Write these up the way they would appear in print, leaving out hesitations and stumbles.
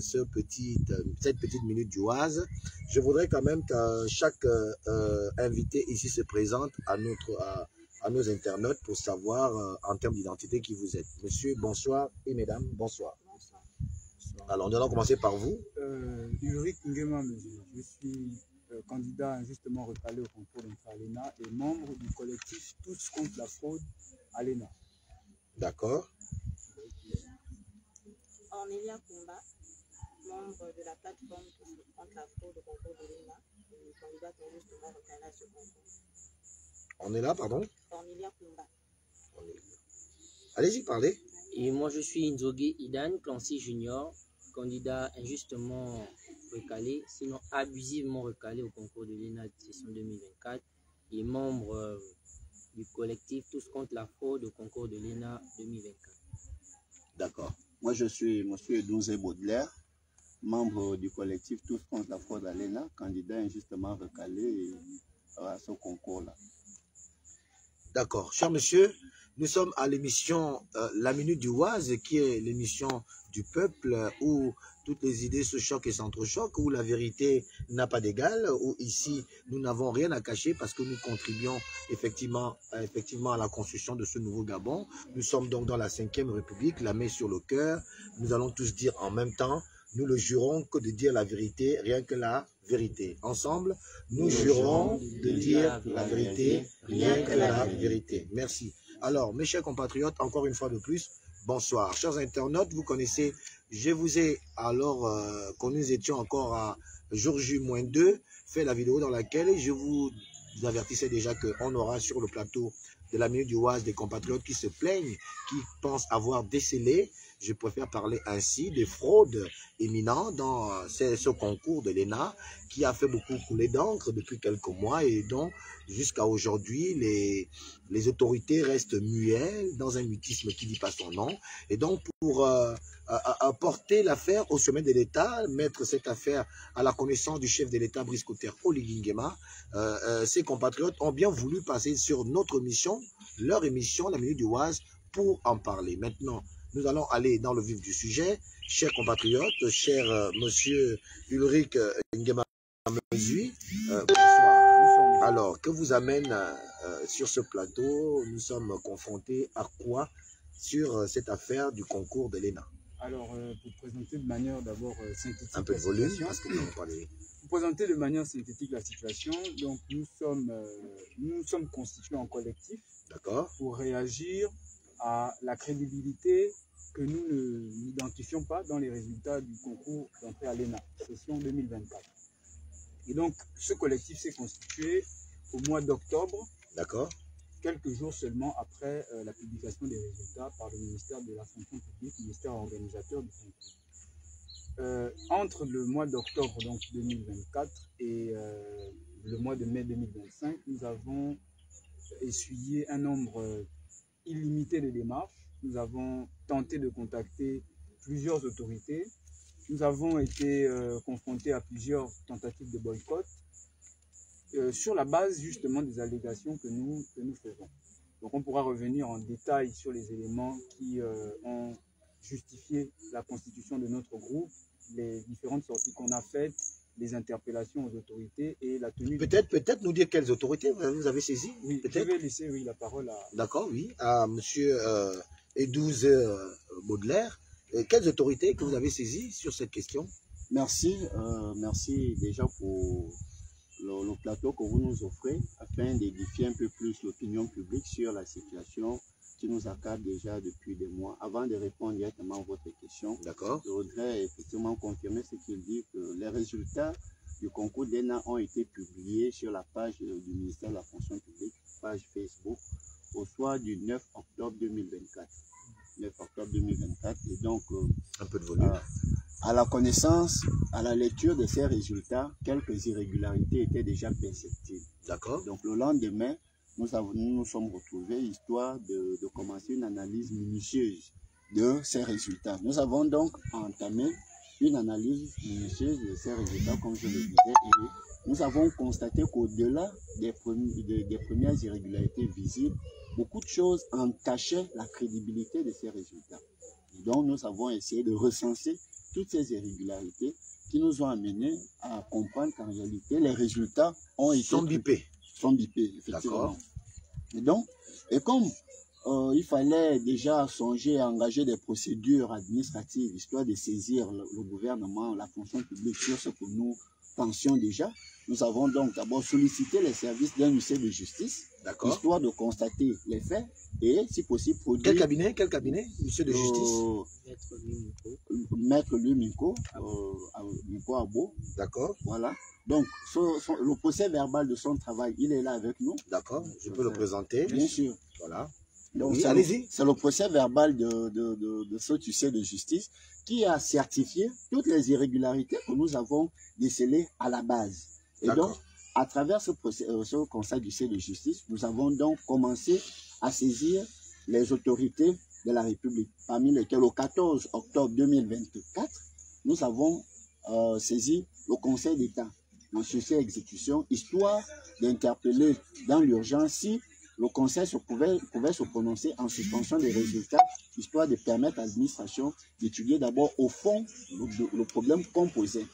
cette petite minute du Oise, je voudrais quand même que chaque invité ici se présente à nos internautes pour savoir en termes d'identité qui vous êtes. Monsieur, bonsoir, et mesdames, bonsoir. Bonsoir. Alors, nous allons commencer par vous. Ulrich Ngema, je suis candidat injustement recalé au concours d'Intra-Alena et membre du collectif Tous contre la fraude à l'ENA. D'accord. Ornelia Kumba, membre de la plateforme Tous contre la fraude au concours de l'ENA et candidate injustement recalée à ce concours. On est là, pardon? Ornelia Kumba. Allez-y, parlez. Et moi, je suis Nzogué Idan, Clancy Junior, candidat injustement recalé, sinon abusivement recalé au concours de l'ENA de session 2024 et membre du collectif Tous contre la fraude au concours de l'ENA 2024. D'accord. Moi, je suis M. Edouze Baudelaire, membre du collectif Tous contre la fraude à l'ENA, candidat injustement recalé à ce concours-là. D'accord. Cher monsieur, nous sommes à l'émission La Minute du Oise, qui est l'émission du peuple où toutes les idées se choquent et s'entrechoquent, où la vérité n'a pas d'égal, où ici nous n'avons rien à cacher parce que nous contribuons effectivement à la construction de ce nouveau Gabon. Nous sommes donc dans la 5e République, la main sur le cœur. Nous allons tous dire en même temps, nous le jurons que de dire la vérité, rien que la vérité. Ensemble, nous jurons de dire la vérité, rien que la vérité. Merci. Alors, mes chers compatriotes, encore une fois de plus, bonsoir. Chers internautes, vous connaissez, je vous ai alors, quand nous étions encore à jour J-2, fait la vidéo dans laquelle je vous avertissais déjà qu'on aura sur le plateau de la Minute du Oise des compatriotes qui se plaignent, qui pensent avoir décelé, je préfère parler ainsi, des fraudes éminentes dans ce concours de l'ENA qui a fait beaucoup couler d'encre depuis quelques mois et dont jusqu'à aujourd'hui les autorités restent muettes dans un mutisme qui ne dit pas son nom. Et donc pour porter l'affaire au sommet de l'État, mettre cette affaire à la connaissance du chef de l'État, Brice Clotaire Oligui Nguema, ses compatriotes ont bien voulu passer sur notre émission, leur émission, la Minute du Oise, pour en parler. Maintenant, nous allons aller dans le vif du sujet. Chers compatriotes, cher monsieur Ulrich Ngema, bonsoir. Alors, que vous amène sur ce plateau? Nous sommes confrontés à quoi sur cette affaire du concours de l'ENA? Alors, pour présenter de manière d'abord synthétique un peu de volume, parce que nous n'avons pas les... Pour présenter de manière synthétique la situation, donc nous sommes constitués en collectif pour réagir à la crédibilité que nous n'identifions pas dans les résultats du concours d'entrée à l'ENA, session 2024. Et donc, ce collectif s'est constitué au mois d'octobre, quelques jours seulement après la publication des résultats par le ministère de la fonction publique, ministère organisateur du concours. Entre le mois d'octobre 2024 et le mois de mai 2025, nous avons essuyé un nombre illimité de démarches. Nous avons tenté de contacter plusieurs autorités. Nous avons été confrontés à plusieurs tentatives de boycott sur la base justement des allégations que nous faisons. Donc on pourra revenir en détail sur les éléments qui ont justifié la constitution de notre groupe, les différentes sorties qu'on a faites, les interpellations aux autorités et la tenue... Peut-être nous dire quelles autorités vous avez saisies? Oui, je vais laisser la parole à... D'accord, oui, à monsieur Edouze Baudelaire. Quelles autorités que vous avez saisies sur cette question? Merci, merci déjà pour le plateau que vous nous offrez afin d'édifier un peu plus l'opinion publique sur la situation qui nous accable déjà depuis des mois. Avant de répondre directement à votre question, je voudrais effectivement confirmer ce qu'il dit, que les résultats du concours d'ENA ont été publiés sur la page du ministère de la fonction publique, page Facebook, au soir du 9 octobre 2024. 9 octobre 2024. Et donc, un peu de volume. À la connaissance, à la lecture de ces résultats, quelques irrégularités étaient déjà perceptibles. D'accord. Donc, le lendemain, nous nous sommes retrouvés histoire de commencer une analyse minutieuse de ces résultats. Nous avons donc entamé une analyse minutieuse de ces résultats, comme je le disais, et nous avons constaté qu'au-delà des premières irrégularités visibles, beaucoup de choses entachaient la crédibilité de ces résultats. Et donc, nous avons essayé de recenser toutes ces irrégularités qui nous ont amenés à comprendre qu'en réalité, les résultats ont été... Sont bipés. Sont bipés, effectivement. Et donc, et comme il fallait déjà songer à engager des procédures administratives, histoire de saisir le gouvernement, la fonction publique sur ce que nous pensions déjà, nous avons donc d'abord sollicité les services d'un huissier de justice, histoire de constater les faits et, si possible, produire... Quel cabinet, huissier de justice? Maître Louis Minko, Minko Abo. D'accord. Voilà. Donc, le procès verbal de son travail, il est là avec nous. D'accord, je peux le présenter. Bien sûr. Voilà. Donc, oui, allez-y. C'est le procès verbal de ce huissier de justice qui a certifié toutes les irrégularités que nous avons décelées à la base. Et donc, à travers ce conseil d'huissier de justice, nous avons donc commencé à saisir les autorités de la République, parmi lesquelles, au 14 octobre 2024, nous avons saisi le Conseil d'État en sursis exécution, histoire d'interpeller dans l'urgence si le Conseil pouvait se prononcer en suspension des résultats, histoire de permettre à l'administration d'étudier d'abord au fond le problème qu'on posait.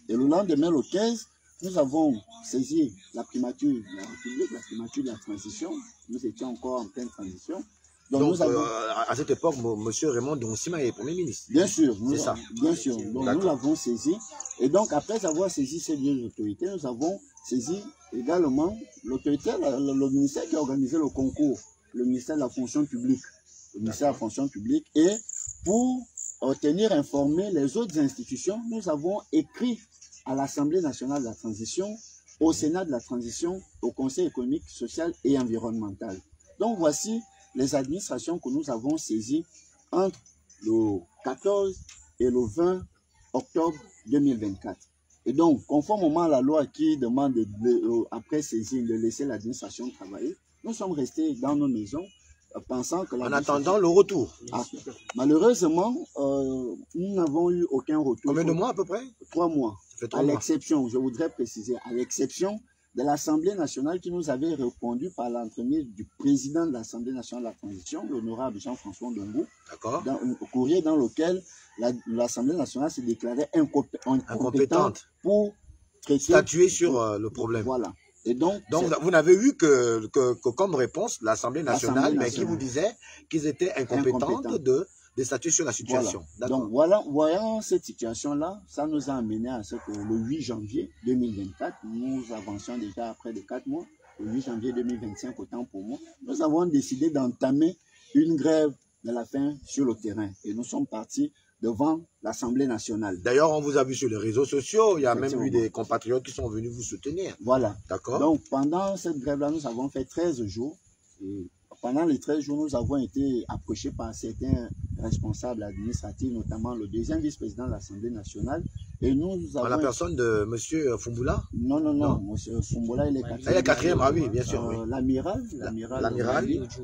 Et le lendemain, le 15, nous avons saisi la primature de la République, la primature de la transition. Nous étions encore en pleine transition. Donc nous avons... à cette époque, M. Raymond Donsima est Premier ministre. Bien sûr, c'est ça. Bien sûr. Donc nous l'avons saisi. Et donc après avoir saisi ces deux autorités, nous avons saisi également l'autorité, le ministère qui a organisé le concours, le ministère de la fonction publique. Le ministère de la fonction publique. Et pour tenir informés les autres institutions, nous avons écrit à l'Assemblée nationale de la transition, au Sénat de la transition, au Conseil économique, social et environnemental. Donc voici les administrations que nous avons saisies entre le 14 et le 20 octobre 2024. Et donc, conformément à la loi qui demande, après saisine, de laisser l'administration travailler, nous sommes restés dans nos maisons, pensant que... En attendant le retour. Malheureusement, nous n'avons eu aucun retour. Combien de mois à peu près? 3 mois. À l'exception, je voudrais préciser, à l'exception de l'Assemblée nationale qui nous avait répondu par l'entremise du président de l'Assemblée nationale de la transition, l'honorable Jean-François Ndongou, dans un courrier dans lequel l'Assemblée nationale s'est déclarée incompétente pour statuer sur le problème. Voilà. Et donc vous n'avez eu que comme réponse l'Assemblée nationale, mais qui vous disait qu'ils étaient incompétents de statuer sur la situation. Voilà. Donc voyant cette situation-là, ça nous a amené à ce que le 8 janvier 2024, nous avancions déjà après de 4 mois, le 8 janvier 2025, autant pour moi, nous avons décidé d'entamer une grève de la faim sur le terrain. Et nous sommes partis devant l'Assemblée nationale. D'ailleurs, on vous a vu sur les réseaux sociaux, il y a même eu des compatriotes qui sont venus vous soutenir. Voilà. D'accord. Donc, pendant cette grève-là, nous avons fait 13 jours. Et pendant les 13 jours, nous avons été approchés par certains responsables administratifs, notamment le deuxième vice-président de l'Assemblée nationale. Et nous avons... la personne de M. Fumboula? Non. M. Fumboula, il est quatrième. Il est quatrième, ah oui, bien sûr. Oui. L'amiral.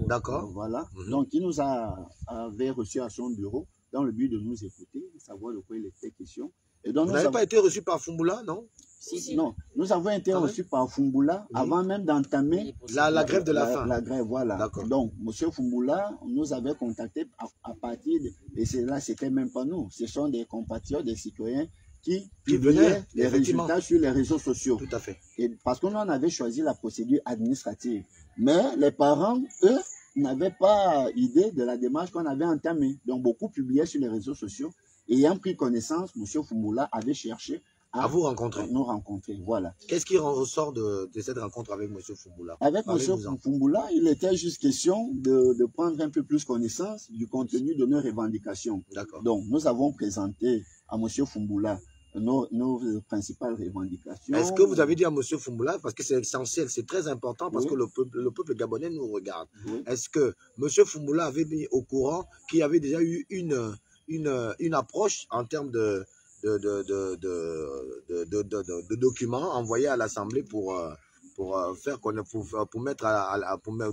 D'accord. Voilà. Donc, il nous avait reçus à son bureau dans le but de nous écouter, de savoir de quoi il était question. Et donc, vous n'avez pas été reçu par Fumboula, non? Si. Non, nous avons été reçus par Fumboula avant même d'entamer la grève de la faim. La grève, voilà. Donc, M. Fumboula nous avait contacté à partir de... Et là, c'était même pas nous. Ce sont des compatriotes, des citoyens qui publiaient les résultats sur les réseaux sociaux. Tout à fait. Et parce qu'on en avait choisi la procédure administrative. Mais les parents, eux, n'avaient pas idée de la démarche qu'on avait entamée. Donc, beaucoup publiaient sur les réseaux sociaux. Ayant pris connaissance, M. Fumboula avait cherché à vous rencontrer. Nous rencontrer, voilà. Qu'est-ce qui ressort de cette rencontre avec M. Fumboula? Avec M. Fumboula, il était juste question de prendre un peu plus connaissance du contenu de nos revendications. D'accord. Donc, nous avons présenté à M. Fumboula nos principales revendications. Est-ce que vous avez dit à M. Fumboula, parce que c'est essentiel, c'est très important, parce que le peuple gabonais nous regarde. Est-ce que M. Fumboula avait mis au courant qu'il y avait déjà eu une approche en termes de documents envoyés à l'Assemblée pour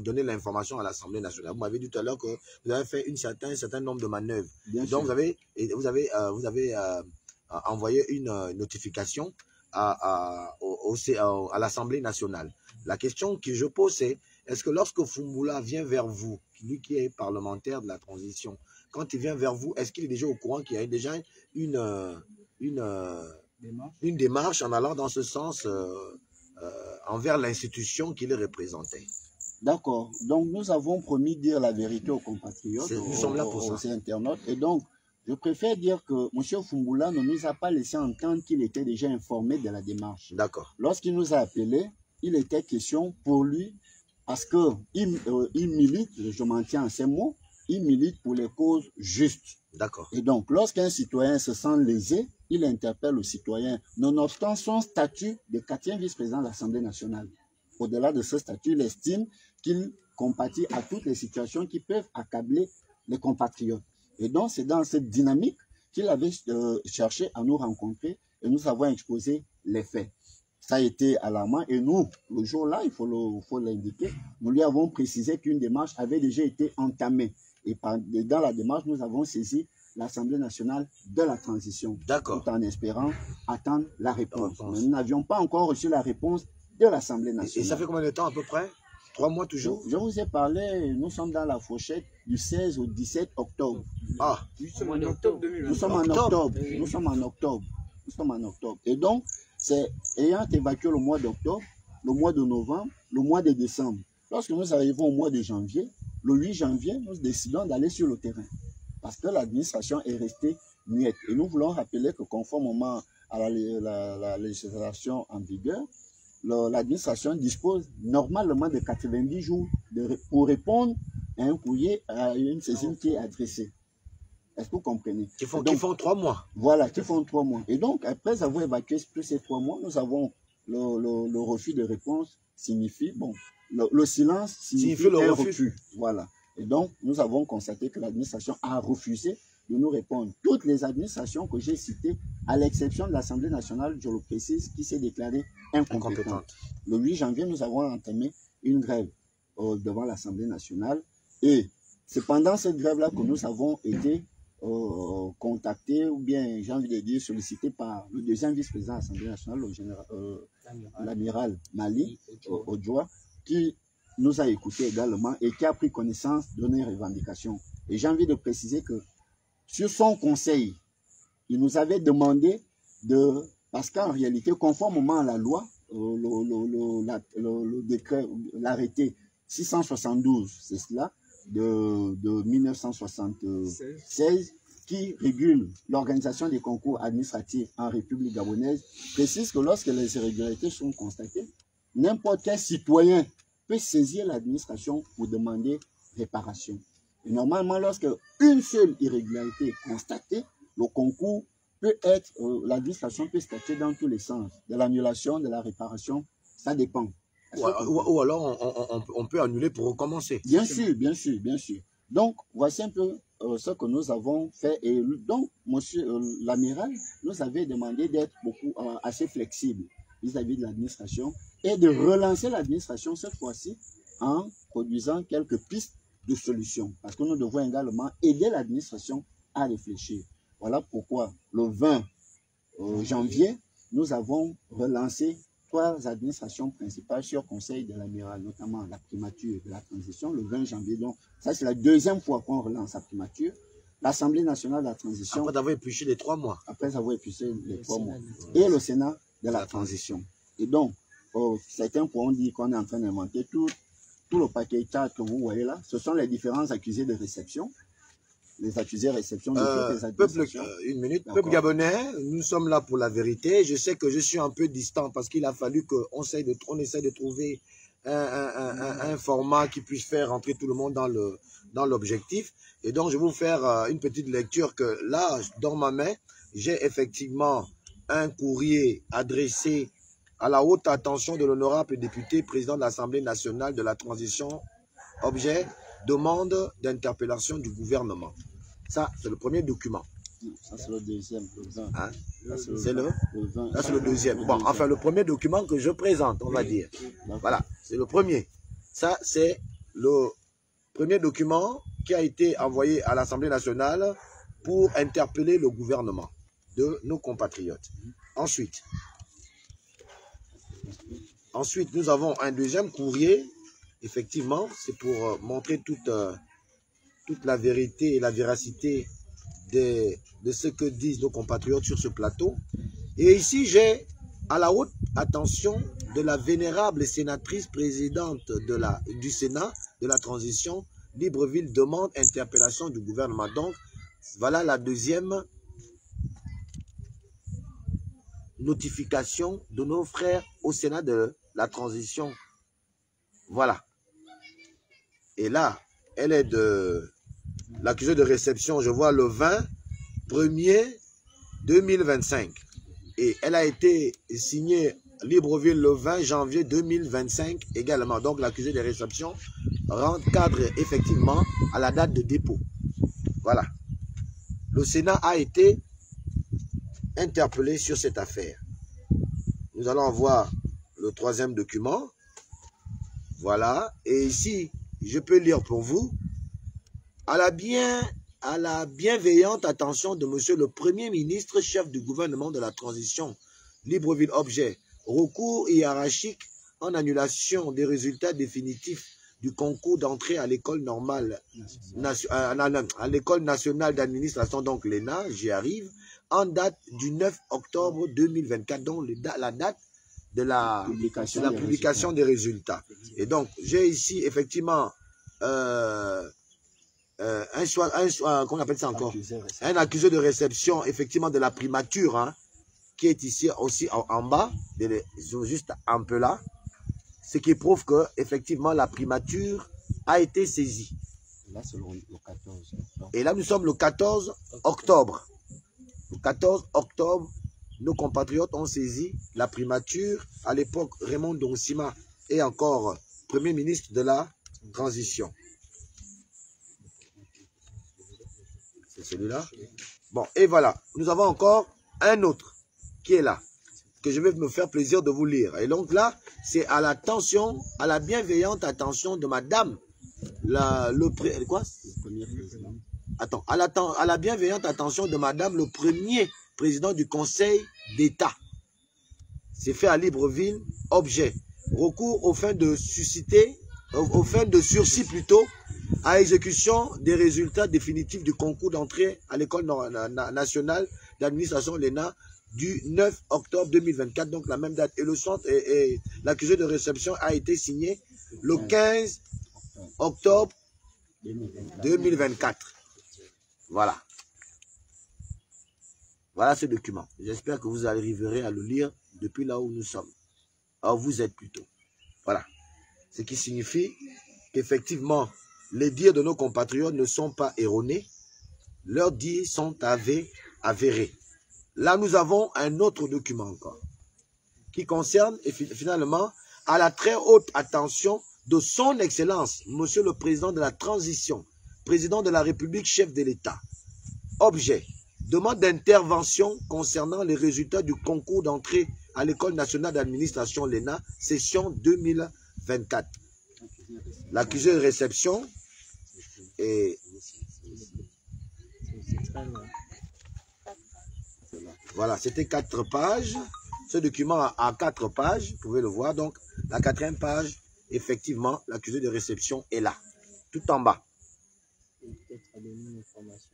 donner l'information à l'Assemblée nationale? Vous m'avez dit tout à l'heure que vous avez fait un certain nombre de manœuvres. Donc vous avez envoyé une notification à l'Assemblée nationale. La question que je pose, c'est: est-ce que lorsque Fumboula vient vers vous, lui qui est parlementaire de la transition, quand il vient vers vous, est-ce qu'il est déjà au courant qu'il y a déjà une démarche en allant dans ce sens envers l'institution qu'il représentait? D'accord. Donc, nous avons promis de dire la vérité aux compatriotes, Nous sommes là pour aux internautes. Et donc, je préfère dire que M. Foumbula ne nous a pas laissé entendre qu'il était déjà informé de la démarche. D'accord. Lorsqu'il nous a appelés, il était question pour lui, parce qu'il milite, je m'en tiens à ces mots, il milite pour les causes justes. D'accord. Et donc, lorsqu'un citoyen se sent lésé, il interpelle le citoyen, nonobstant son statut de 4e vice-président de l'Assemblée nationale. Au-delà de ce statut, il estime qu'il compatit à toutes les situations qui peuvent accabler les compatriotes. Et donc, c'est dans cette dynamique qu'il avait cherché à nous rencontrer et nous avons exposé les faits. Ça a été alarmant et nous, le jour-là, il faut l'indiquer, nous lui avons précisé qu'une démarche avait déjà été entamée. Et dans la démarche, nous avons saisi l'Assemblée nationale de la transition. D'accord. Tout en espérant attendre la réponse. Mais nous n'avions pas encore reçu la réponse de l'Assemblée nationale. Et ça fait combien de temps à peu près? 3 mois toujours? Je vous ai parlé, nous sommes dans la fourchette du 16 au 17 octobre. Ah, Nous sommes en octobre 2020. Nous sommes en octobre. Nous sommes en octobre. Nous sommes en octobre. Et donc, c'est ayant évacué le mois d'octobre, le mois de novembre, le mois de décembre. Lorsque nous arrivons au mois de janvier, le 8 janvier, nous décidons d'aller sur le terrain. Parce que l'administration est restée muette. Et nous voulons rappeler que conformément à la législation en vigueur, l'administration dispose normalement de 90 jours pour répondre à un courrier, à une saisine qui est adressée. Est-ce que vous comprenez? Qui font 3 mois. Voilà, qui font 3 mois. Et donc, après avoir évacué tous ces 3 mois, nous avons le refus de réponse signifie, bon, le silence signifie un refus. Voilà. Et donc, nous avons constaté que l'administration a refusé de nous répondre. Toutes les administrations que j'ai citées, à l'exception de l'Assemblée nationale, je le précise, qui s'est déclarée incompétente. Le 8 janvier, nous avons entamé une grève devant l'Assemblée nationale. Et c'est pendant cette grève-là que nous avons été contactés, ou bien, j'ai envie de dire, sollicités par le 2e vice-président de l'Assemblée nationale, l'amiral Mali Odjoa, qui nous a écoutés également et qui a pris connaissance de nos revendications. Et j'ai envie de préciser que sur son conseil, il nous avait demandé de, parce qu'en réalité, conformément à la loi, le décret, l'arrêté 672, c'est cela, de 1976, qui régule l'organisation des concours administratifs en République gabonaise, précise que lorsque les irrégularités sont constatées, n'importe quel citoyen peut saisir l'administration pour demander réparation. Et normalement, lorsque une seule irrégularité est constatée, le concours peut être, l'administration peut statuer dans tous les sens, de l'annulation, de la réparation, ça dépend. Ou alors on peut annuler pour recommencer. Bien sûr, bien sûr, bien sûr. Donc, voici un peu ce que nous avons fait. Et donc, monsieur l'amiral nous avait demandé d'être assez flexible vis-à-vis de l'administration et de relancer l'administration cette fois-ci en produisant quelques pistes de solutions. Parce que nous devons également aider l'administration à réfléchir. Voilà pourquoi le 20 janvier, nous avons relancé 3 administrations principales sur conseil de l'amiral, notamment la primature de la transition, le 20 janvier. Donc, ça, c'est la 2e fois qu'on relance la primature. L'Assemblée nationale de la transition. Après avoir épluché les 3 mois. Après avoir épluché les 3 mois. Et le Sénat de la transition. Et donc, certains pourront dire qu'on est en train d'inventer tout le paquet que vous voyez là. Ce sont les différents accusés de réception. Les accusés de réception de toutes les administrations. Une minute. Peuple gabonais, nous sommes là pour la vérité. Je sais que je suis un peu distant parce qu'il a fallu qu'on essaie de trouver un format qui puisse faire rentrer tout le monde dans l'objectif. Et donc, je vais vous faire une petite lecture que là, dans ma main, j'ai effectivement un courrier adressé à la haute attention de l'honorable député président de l'Assemblée nationale de la transition. Objet, demande d'interpellation du gouvernement. Ça, c'est le premier document. Ça, c'est le deuxième. Hein? C'est le 20. Ça, c'est le deuxième. Bon, enfin, le premier document que je présente, on va dire. Voilà, c'est le premier. Ça, c'est le premier document qui a été envoyé à l'Assemblée nationale pour interpeller le gouvernement de nos compatriotes. Ensuite, nous avons un deuxième courrier. Effectivement, c'est pour montrer toute toute la vérité et la véracité de ce que disent nos compatriotes sur ce plateau. Et ici, j'ai à la haute attention de la vénérable sénatrice présidente du Sénat de la transition, Libreville demande interpellation du gouvernement. Donc, voilà la deuxième notification de nos frères au Sénat de la transition. Voilà. Et là, elle est de l'accusé de réception, je vois le 20/1er 2025. Et elle a été signée Libreville le 20 janvier 2025 également. Donc l'accusé de réception rentre cadre effectivement à la date de dépôt. Voilà. Le Sénat a été interpellé sur cette affaire. Nous allons voir le troisième document. Voilà. Et ici, je peux lire pour vous. À la bienveillante attention de monsieur le Premier ministre, chef du gouvernement de la transition, Libreville objet, recours hiérarchique en annulation des résultats définitifs du concours d'entrée à l'école normale, à l'école nationale d'administration, donc l'ENA, j'y arrive, en date du 9 octobre 2024, donc la date de la publication des résultats. Et donc, j'ai ici effectivement qu'on appelle ça encore un accusé de réception effectivement de la primature, hein, qui est ici aussi en bas, juste un peu là, ce qui prouve que effectivement la primature a été saisie. Là, c'est le 14 octobre. Et là, nous sommes le 14 octobre. Le 14 octobre, nos compatriotes ont saisi la primature. À l'époque, Raymond Donsima est encore Premier ministre de la transition. C'est celui-là. Bon, et voilà. Nous avons encore un autre qui est là, que je vais me faire plaisir de vous lire. Et donc là, c'est à l'attention, à la bienveillante attention de madame, à la bienveillante attention de madame le premier président du Conseil d'État. C'est fait à Libreville, objet, recours aux fins de susciter, aux fins de sursis plutôt, à exécution des résultats définitifs du concours d'entrée à l'école nationale d'administration l'ENA du 9 octobre 2024, donc la même date. Et le centre et l'accusé de réception a été signé le 15 octobre 2024. Voilà. Voilà ce document. J'espère que vous arriverez à le lire depuis là où nous sommes. Alors vous êtes plutôt. Voilà. Ce qui signifie qu'effectivement, les dires de nos compatriotes ne sont pas erronés. Leurs dires sont avérés. Là, nous avons un autre document encore qui concerne finalement à la très haute attention de son Excellence, Monsieur le Président de la Transition, Président de la République, chef de l'État. Objet, demande d'intervention concernant les résultats du concours d'entrée à l'École nationale d'administration l'ENA, session 2024. L'accusé de réception est... Voilà, c'était 4 pages. Ce document a 4 pages, vous pouvez le voir. Donc, la 4e page, effectivement, l'accusé de réception est là, tout en bas.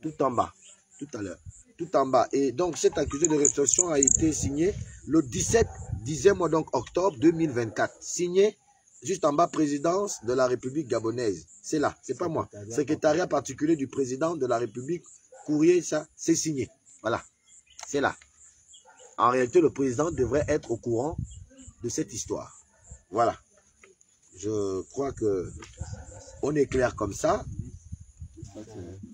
Tout en bas, tout à l'heure. Tout en bas. Et donc, cet accusé de réception a été signé le 17, 10e mois, donc octobre 2024. Signé juste en bas, présidence de la République gabonaise. C'est là, c'est pas moi. Secrétariat particulier du président de la République, courrier, ça, c'est signé. Voilà, c'est là. En réalité, le président devrait être au courant de cette histoire. Voilà. Je crois que on est clair comme ça.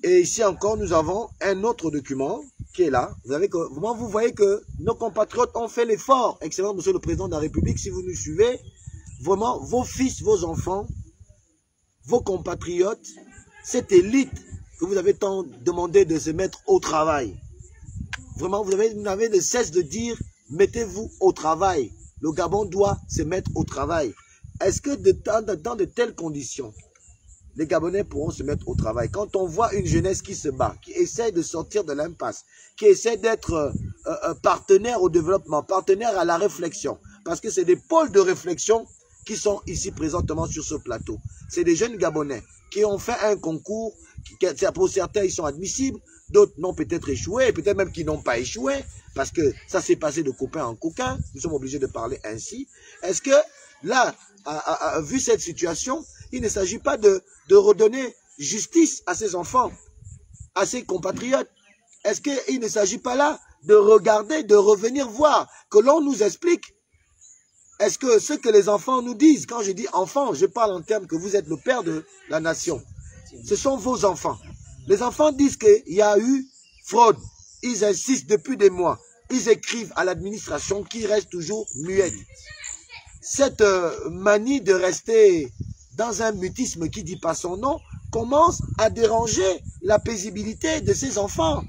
Et ici encore, nous avons un autre document qui est là. Vous voyez que nos compatriotes ont fait l'effort. Excellent, Monsieur le Président de la République, si vous nous suivez, vraiment, vos fils, vos enfants, vos compatriotes, cette élite que vous avez tant demandé de se mettre au travail. Vraiment, vous n'avez de cesse de dire, mettez-vous au travail. Le Gabon doit se mettre au travail. Est-ce que dans de telles conditions, les Gabonais pourront se mettre au travail? Quand on voit une jeunesse qui se bat, qui essaie de sortir de l'impasse, qui essaie d'être partenaire au développement, partenaire à la réflexion, parce que c'est des pôles de réflexion qui sont ici présentement sur ce plateau. C'est des jeunes Gabonais qui ont fait un concours, pour certains, ils sont admissibles, d'autres n'ont peut-être échoué, peut-être même qu'ils n'ont pas échoué, parce que ça s'est passé de copain en coquin, nous sommes obligés de parler ainsi. Est-ce que là, vu cette situation, il ne s'agit pas de redonner justice à ces enfants, à ces compatriotes? Est-ce qu'il ne s'agit pas là de regarder, de revenir voir, que l'on nous explique? Est-ce que ce que les enfants nous disent, quand je dis enfants, je parle en termes que vous êtes le père de la nation, ce sont vos enfants. Les enfants disent qu'il y a eu fraude. Ils insistent depuis des mois. Ils écrivent à l'administration qui reste toujours muette. Cette manie de rester dans un mutisme qui ne dit pas son nom commence à déranger la paisibilité de ces enfants.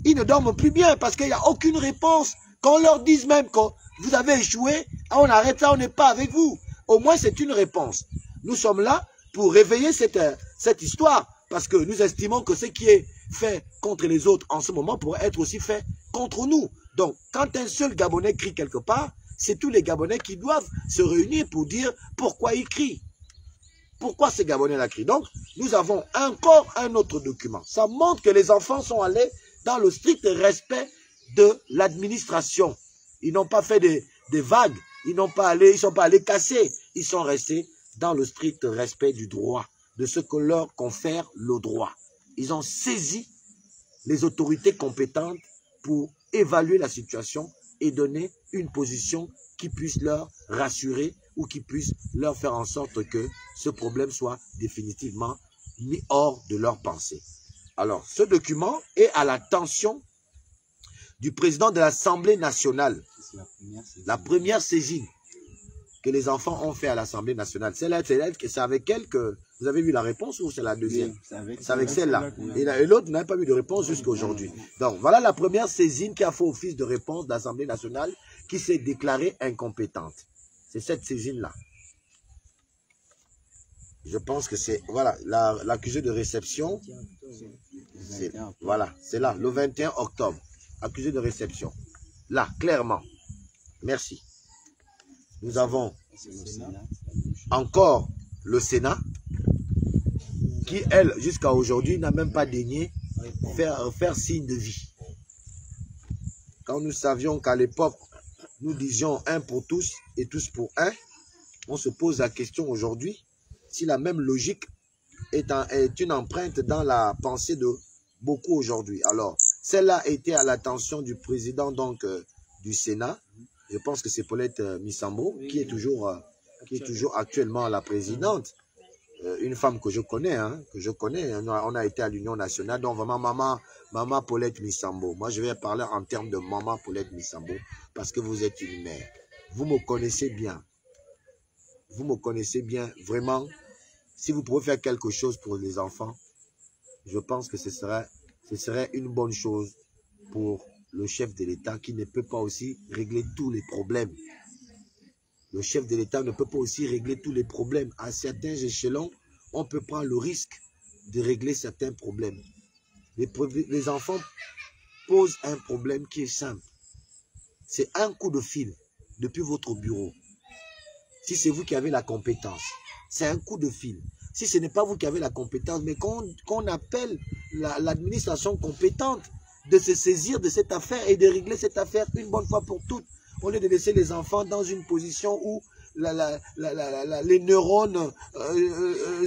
Ils ne dorment plus bien parce qu'il n'y a aucune réponse. Quand on leur dise même que vous avez échoué, on arrête ça, on n'est pas avec vous. Au moins, c'est une réponse. Nous sommes là pour réveiller cette histoire parce que nous estimons que ce qui est fait contre les autres en ce moment pourrait être aussi fait contre nous. Donc, quand un seul Gabonais crie quelque part, c'est tous les Gabonais qui doivent se réunir pour dire pourquoi il crie. Pourquoi ces Gabonais-là crient? Donc, nous avons encore un autre document. Ça montre que les enfants sont allés dans le strict respect de l'administration. Ils n'ont pas fait des vagues. Ils ne sont pas allés casser. Ils sont restés dans le strict respect du droit, de ce que leur confère le droit. Ils ont saisi les autorités compétentes pour évaluer la situation et donner une position qui puisse leur rassurer ou qui puisse leur faire en sorte que ce problème soit définitivement mis hors de leur pensée. Alors, ce document est à l'attention du président de l'Assemblée nationale. La première saisine que les enfants ont fait à l'Assemblée nationale. C'est avec elle que vous avez vu la réponse ou c'est la deuxième? Oui, c'est avec celle-là. Et l'autre n'a pas eu de réponse jusqu'à aujourd'hui. Donc, voilà la première saisine qui a fait office de réponse de l'Assemblée nationale qui s'est déclarée incompétente. C'est cette saisine-là. Je pense que c'est, voilà, l'accusé de réception. Voilà, c'est là, le 21 octobre. Accusé de réception. Là, clairement. Merci. Nous avons encore le Sénat qui, elle, jusqu'à aujourd'hui, n'a même pas daigné faire signe de vie. Quand nous savions qu'à l'époque, nous disions un pour tous et tous pour un, on se pose la question aujourd'hui si la même logique est une empreinte dans la pensée de beaucoup aujourd'hui. Alors, celle-là était à l'attention du président donc du Sénat. Je pense que c'est Paulette Missambo qui est toujours actuellement la présidente. Une femme que je connais, on a été à l'Union nationale, donc vraiment maman Paulette Missambo. Moi, je vais parler en termes de maman Paulette Missambo parce que vous êtes une mère. Vous me connaissez bien. Vous me connaissez bien, vraiment. Si vous pouvez faire quelque chose pour les enfants, je pense que ce serait une bonne chose pour le chef de l'État qui ne peut pas aussi régler tous les problèmes. Le chef de l'État ne peut pas aussi régler tous les problèmes. À certains échelons, on peut prendre le risque de régler certains problèmes. Les enfants posent un problème qui est simple. C'est un coup de fil depuis votre bureau. Si c'est vous qui avez la compétence, c'est un coup de fil. Si ce n'est pas vous qui avez la compétence, mais qu'on appelle l'administration compétente de se saisir de cette affaire et de régler cette affaire une bonne fois pour toutes, au lieu de laisser les enfants dans une position où les neurones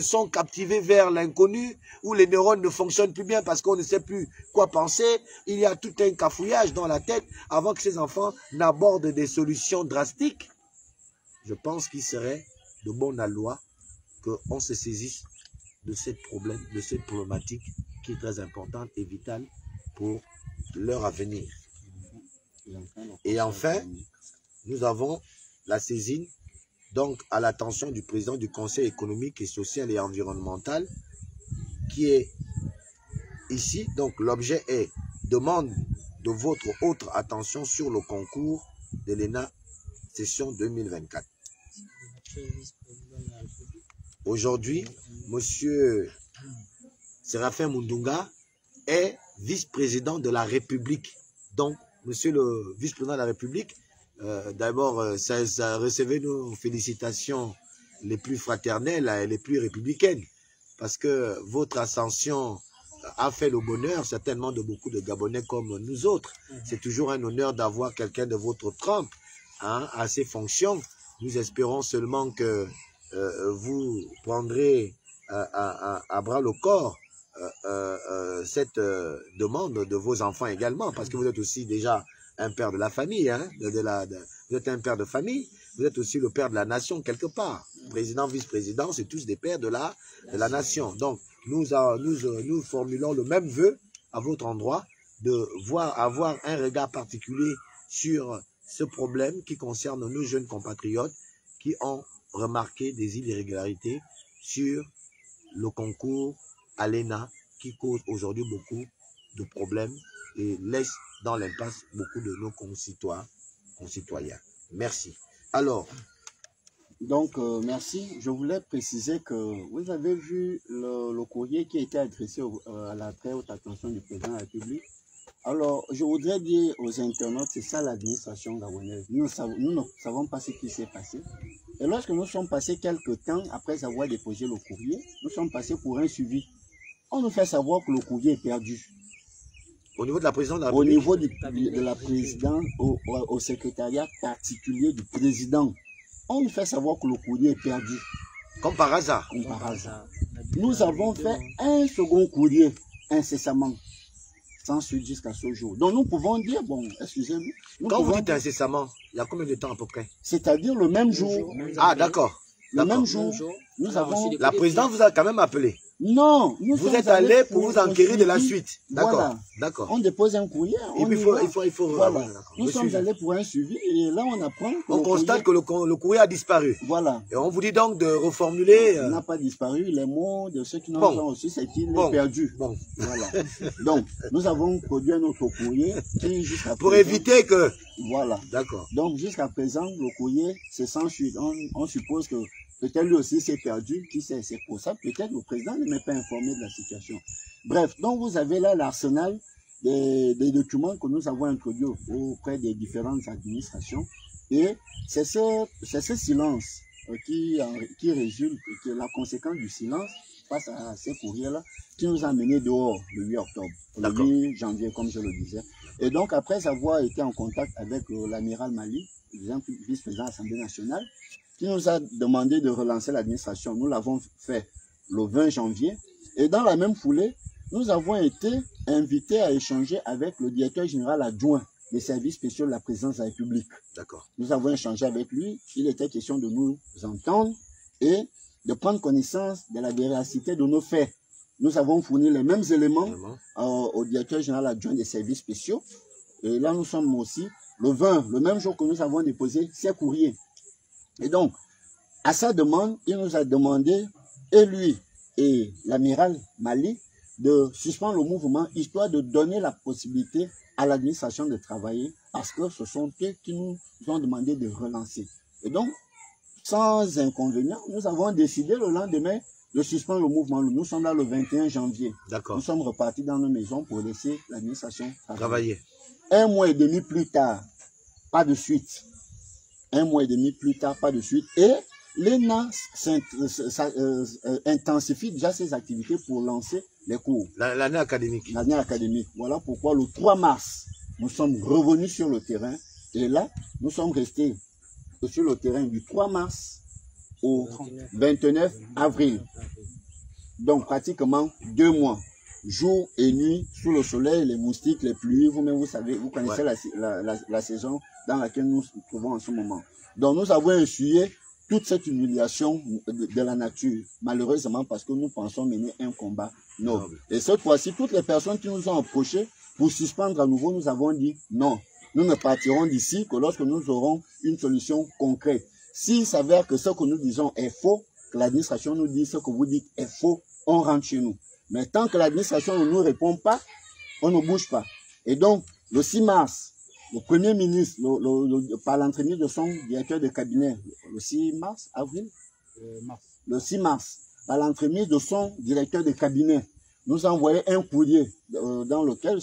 sont captivés vers l'inconnu, où les neurones ne fonctionnent plus bien parce qu'on ne sait plus quoi penser. Il y a tout un cafouillage dans la tête avant que ces enfants n'abordent des solutions drastiques. Je pense qu'il serait de bonne loi qu'on se saisisse de cette problématique qui est très importante et vitale pour leur avenir. Et enfin, nous avons la saisine donc à l'attention du président du Conseil économique et social et environnemental qui est ici. Donc l'objet est demande de votre autre attention sur le concours de l'ENA session 2024. Aujourd'hui, monsieur Séraphin Mundunga est vice-président de la République. Donc, monsieur le vice-président de la République, d'abord, recevez nos félicitations les plus fraternelles et les plus républicaines. parce que votre ascension a fait le bonheur certainement de beaucoup de Gabonais comme nous autres. C'est toujours un honneur d'avoir quelqu'un de votre trempe à ces fonctions. Nous espérons seulement que vous prendrez à bras le corps cette demande de vos enfants également, parce que vous êtes aussi déjà un père de la famille, hein, vous êtes un père de famille, vous êtes aussi le père de la nation quelque part. Président, vice-président, c'est tous des pères de la nation. Donc, nous formulons le même vœu à votre endroit de avoir un regard particulier sur ce problème qui concerne nos jeunes compatriotes qui ont remarqué des irrégularités sur le concours à l'ENA qui cause aujourd'hui beaucoup de problèmes et laisse dans l'impasse beaucoup de nos concitoyens. Merci. Alors, donc, merci. Je voulais préciser que vous avez vu le courrier qui a été adressé à la très haute attention du président de la République. Alors, je voudrais dire aux internautes, c'est ça l'administration gabonaise. Nous ne savons pas ce qui s'est passé. Et lorsque nous sommes passés quelques temps après avoir déposé le courrier, nous sommes passés pour un suivi. On nous fait savoir que le courrier est perdu. Au niveau de la présidence de la République? Au niveau de la présidence, au secrétariat particulier du président. On nous fait savoir que le courrier est perdu. Comme par hasard. Comme par hasard. Nous avons fait un second courrier incessamment, sans suite jusqu'à ce jour. Donc nous pouvons dire, bon, excusez-moi. Quand vous dites incessamment, il y a combien de temps à peu près? C'est-à-dire le même jour. Ah, d'accord. Le même jour, nous avons... La présidente vous a quand même appelé? Non, vous êtes allé pour vous enquérir de la suite. D'accord. Voilà. D'accord. On dépose un courrier. Et puis il faut voilà. Nous sommes allés pour un suivi et là on apprend que on constate que le courrier a disparu. Voilà. Et on vous dit donc de reformuler. Il n'a pas disparu. Les mots de ceux qui n'ont pas reçu, c'est qu'il est perdu. Bon. Voilà. Donc nous avons produit un autre courrier qui jusqu'à pour éviter que. Voilà. D'accord. Donc jusqu'à présent le courrier c'est sans suite. On suppose que peut-être lui aussi s'est perdu, qui sait, c'est pour ça, peut-être le président ne m'est pas informé de la situation. Bref, donc vous avez là l'arsenal des documents que nous avons introduits auprès des différentes administrations. Et c'est ce silence qui résulte, que la conséquence du silence face à ces courriers-là, qui nous a menés dehors le 8 octobre, le 8 janvier, comme je le disais. Et donc, après avoir été en contact avec l'amiral Mali, vice-président de l'Assemblée nationale, qui nous a demandé de relancer l'administration. Nous l'avons fait le 20 janvier. Et dans la même foulée, nous avons été invités à échanger avec le directeur général adjoint des services spéciaux de la présidence de la République. D'accord. Nous avons échangé avec lui. Il était question de nous entendre et de prendre connaissance de la véracité de nos faits. Nous avons fourni les mêmes éléments au directeur général adjoint des services spéciaux. Et là, nous sommes aussi le 20, le même jour que nous avons déposé ces courriers. Et donc, à sa demande, il nous a demandé, et lui et l'amiral Mali, de suspendre le mouvement, histoire de donner la possibilité à l'administration de travailler, parce que ce sont eux qui nous ont demandé de relancer. Et donc, sans inconvénient, nous avons décidé le lendemain de suspendre le mouvement. Nous sommes là le 21 janvier. D'accord. Nous sommes repartis dans nos maisons pour laisser l'administration travailler. 1 mois et demi plus tard, pas de suite. 1 mois et demi plus tard, pas de suite. Et l'ENA intensifie déjà ses activités pour lancer les cours. L'année académique. L'année académique. Voilà pourquoi le 3 mars, nous sommes revenus sur le terrain. Et là, nous sommes restés sur le terrain du 3 mars au 29 avril. Donc pratiquement 2 mois. Jour et nuit, sous le soleil, les moustiques, les pluies, vous-même vous savez, vous connaissez la saison dans laquelle nous nous trouvons en ce moment. Donc nous avons essuyé toute cette humiliation de la nature, malheureusement parce que nous pensons mener un combat noble. Et cette fois-ci, toutes les personnes qui nous ont approchés pour suspendre à nouveau, nous avons dit non. Nous ne partirons d'ici que lorsque nous aurons une solution concrète. S'il s'avère que ce que nous disons est faux, que l'administration nous dit ce que vous dites est faux, on rentre chez nous. Mais tant que l'administration ne nous répond pas, on ne bouge pas. Et donc, le 6 mars, le Premier ministre, par l'entremise de son directeur de cabinet, le 6 mars, avril le 6 mars, par l'entremise de son directeur de cabinet, nous a envoyé un courrier dans lequel,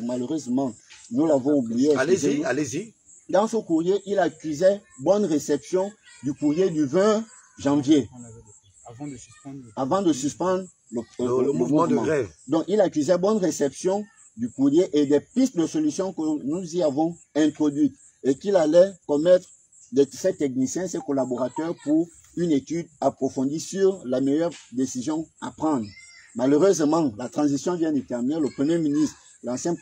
malheureusement, nous l'avons oublié. Allez-y, allez-y. Dans ce courrier, il accusait bonne réception du courrier du 20 janvier. Avant de suspendre le mouvement de grève. Donc, il accusait bonne réception du courrier et des pistes de solutions que nous y avons introduites et qu'il allait commettre de ces techniciens, ses collaborateurs pour une étude approfondie sur la meilleure décision à prendre. Malheureusement, la transition vient de terminer. Le Premier ministre,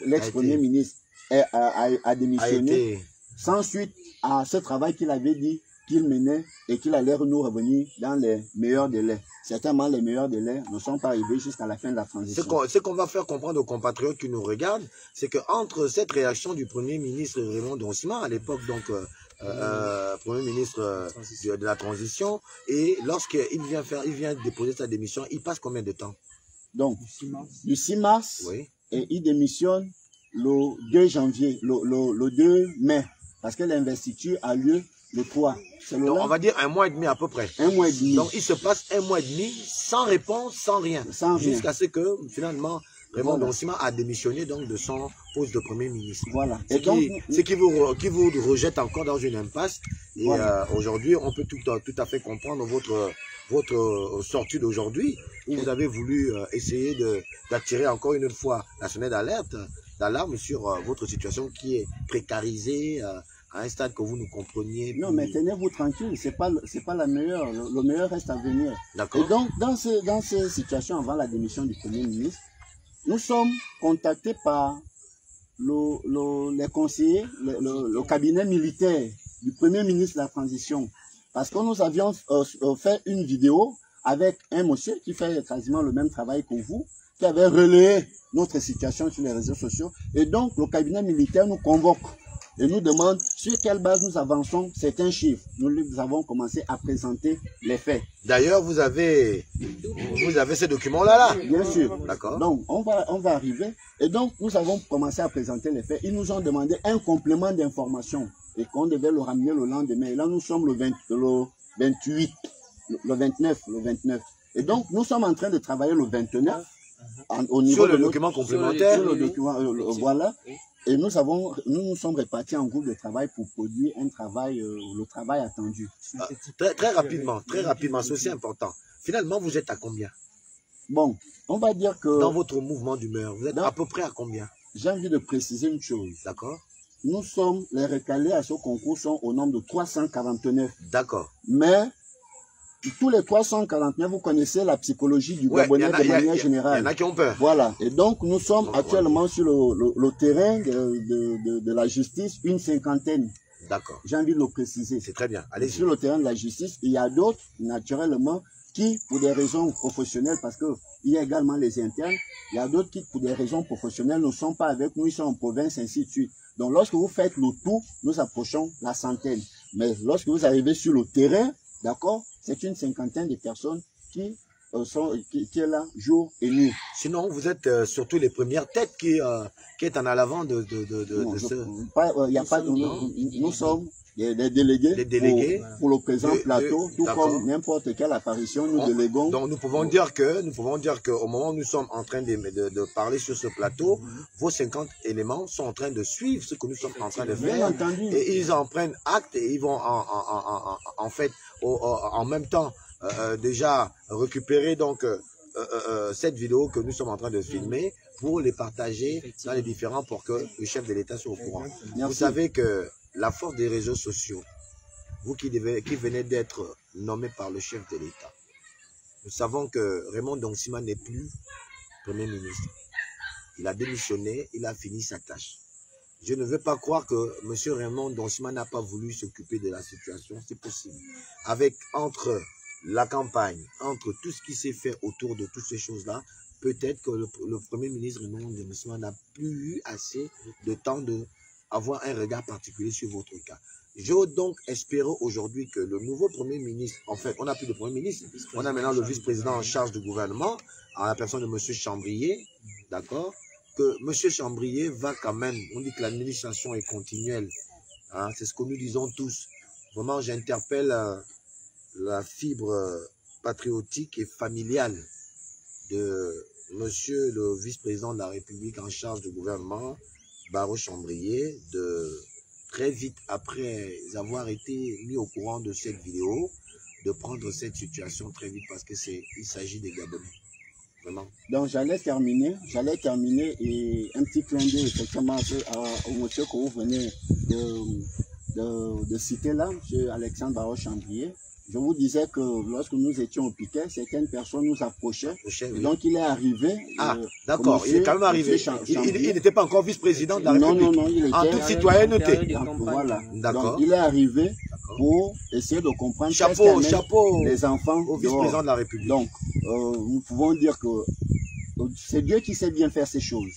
l'ex-Premier ministre, a démissionné sans suite à ce travail qu'il avait dit qu'il menait et qu'il allait nous revenir dans les meilleurs délais. Certainement, les meilleurs délais ne sont pas arrivés jusqu'à la fin de la transition. Ce qu'on va faire comprendre aux compatriotes qui nous regardent, c'est qu'entre cette réaction du Premier ministre Raymond Donsima, à l'époque, donc, Premier ministre de la transition, et lorsqu'il vient déposer sa démission, il passe combien de temps? Donc, du 6 mars, oui. Et il démissionne le 2 janvier, le 2 mai, parce que l'investiture a lieu le 3. Donc, on va dire 1 mois et demi à peu près. 1 mois et demi. Donc, il se passe 1 mois et demi sans réponse, sans rien. Jusqu'à ce que, finalement, Raymond Donsima a démissionné donc, de son poste de Premier ministre. Voilà. Ce qui vous rejette encore dans une impasse. Et aujourd'hui, on peut tout à fait comprendre votre sortie d'aujourd'hui, où vous avez voulu essayer d'attirer encore une fois la sonnette d'alarme sur votre situation qui est précarisée, à un stade que vous nous compreniez. Non, mais tenez-vous tranquille, c'est pas la meilleure. Le meilleur reste à venir. D'accord. Et donc, dans ces situations avant la démission du Premier ministre, nous sommes contactés par les conseillers, le cabinet militaire du Premier ministre de la Transition. Parce que nous avions fait une vidéo avec un monsieur qui fait quasiment le même travail que vous, qui avait relayé notre situation sur les réseaux sociaux. Et donc, le cabinet militaire nous convoque et nous demande sur quelle base nous avançons certains chiffres. Nous avons commencé à présenter les faits. D'ailleurs, vous avez ces documents-là. Bien sûr. D'accord. Donc, on va arriver. Et donc, nous avons commencé à présenter les faits. Ils nous ont demandé un complément d'information et qu'on devait le ramener le lendemain. Et là, nous sommes le 28, le 29. Et donc, nous sommes en train de travailler le 29 au niveau sur le document complémentaire. Sur le document, voilà. Et nous sommes répartis en groupe de travail pour produire le travail attendu. Très rapidement, c'est aussi important. Finalement, vous êtes à combien? Bon, on va dire que... Dans votre mouvement d'humeur, vous êtes à peu près à combien? J'ai envie de préciser une chose. D'accord. Nous sommes, les recalés à ce concours sont au nombre de 349. D'accord. Mais... tous les 349, vous connaissez la psychologie du Gabonais de manière générale. Il y en a qui ont peur. Voilà. Et donc, nous sommes actuellement sur le terrain de la justice, une cinquantaine. D'accord. J'ai envie de le préciser. C'est très bien. Allez-y. Sur le terrain de la justice, il y a d'autres, naturellement, qui, pour des raisons professionnelles, parce que il y a également les internes, il y a d'autres qui, pour des raisons professionnelles, ne sont pas avec nous, ils sont en province, ainsi de suite. Donc, lorsque vous faites le tout, nous approchons la centaine. Mais lorsque vous arrivez sur le terrain, d'accord, c'est une cinquantaine de personnes qui est là jour et nuit. Sinon, vous êtes surtout les premières têtes qui est en avant de ce... Il n'y a pas de... Nous sommes des délégués, pour le présent plateau, tout comme n'importe quelle apparition, nous déléguons. Donc nous pouvons dire que au moment où nous sommes en train de parler sur ce plateau, vos 50 éléments sont en train de suivre ce que nous sommes en train de faire. Bien entendu. Et ils en prennent acte et ils vont en fait en même temps déjà récupérer donc cette vidéo que nous sommes en train de filmer pour les partager dans les différents pour que le chef de l'État soit au courant. Merci. Vous savez que la force des réseaux sociaux, vous qui venez d'être nommé par le chef de l'État, nous savons que Raymond Donsima n'est plus Premier ministre. Il a démissionné, il a fini sa tâche. Je ne veux pas croire que M. Raymond Donsima n'a pas voulu s'occuper de la situation, c'est possible. Entre la campagne, entre tout ce qui s'est fait autour de toutes ces choses-là, peut-être que le Premier ministre Raymond Donsima n'a plus eu assez de temps avoir un regard particulier sur votre cas. J'ose donc espérer aujourd'hui que le nouveau Premier ministre, en fait, on n'a plus de Premier ministre, on a maintenant le vice-président en charge du gouvernement, en la personne de M. Chambrier, d'accord, que M. Chambrier va quand même, on dit que l'administration est continuelle, hein, c'est ce que nous disons tous. Vraiment, j'interpelle la fibre patriotique et familiale de M. le vice-président de la République en charge du gouvernement, Barreau Chambrier, de très vite après avoir été mis au courant de cette vidéo, de prendre cette situation très vite parce que il s'agit des Gabonais. Vraiment. Donc j'allais terminer et un petit clin d'œil effectivement au monsieur que vous venez de citer là, M. Alexandre Barros-Chambrier. Je vous disais que lorsque nous étions au piquet, certaines personnes nous approchaient. Oui. Donc il est arrivé. Ah, d'accord, il est quand même arrivé. Il n'était pas encore vice-président de la République. Non, il était en toute citoyenneté. Voilà. D'accord. Donc il est arrivé pour essayer de comprendre chapeau les enfants au vice-président de la République. Donc, nous pouvons dire que c'est Dieu qui sait bien faire ces choses.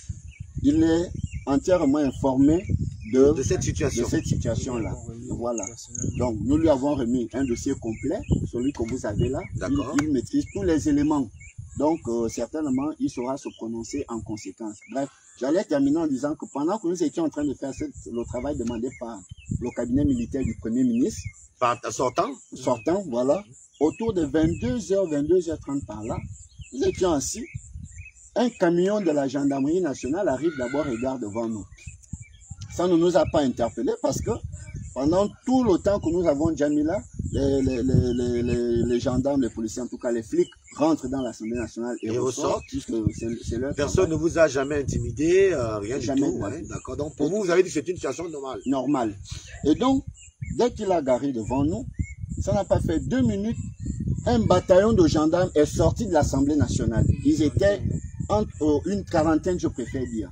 Il est entièrement informé de cette situation-là. Voilà. Donc, nous lui avons remis un dossier complet, celui que vous avez là. Il maîtrise tous les éléments. Donc, certainement, il saura se prononcer en conséquence. Bref, j'allais terminer en disant que pendant que nous étions en train de faire le travail demandé par le cabinet militaire du Premier ministre, sortant, voilà, autour de 22h, 22h30 par là, nous étions assis. Un camion de la gendarmerie nationale arrive d'abord et garde devant nous. Ça ne nous a pas interpellés parce que pendant tout le temps que nous avons déjà mis là, les gendarmes, les policiers, en tout cas les flics, rentrent dans l'Assemblée nationale et ressortent. Personne ne vous a jamais intimidé, rien du tout. Ouais, d'accord. Donc pour vous, vous avez dit que c'est une situation normale. Normale. Et donc, dès qu'il a garé devant nous, ça n'a pas fait 2 minutes, un bataillon de gendarmes est sorti de l'Assemblée nationale. Ils étaient entre une quarantaine, je préfère dire.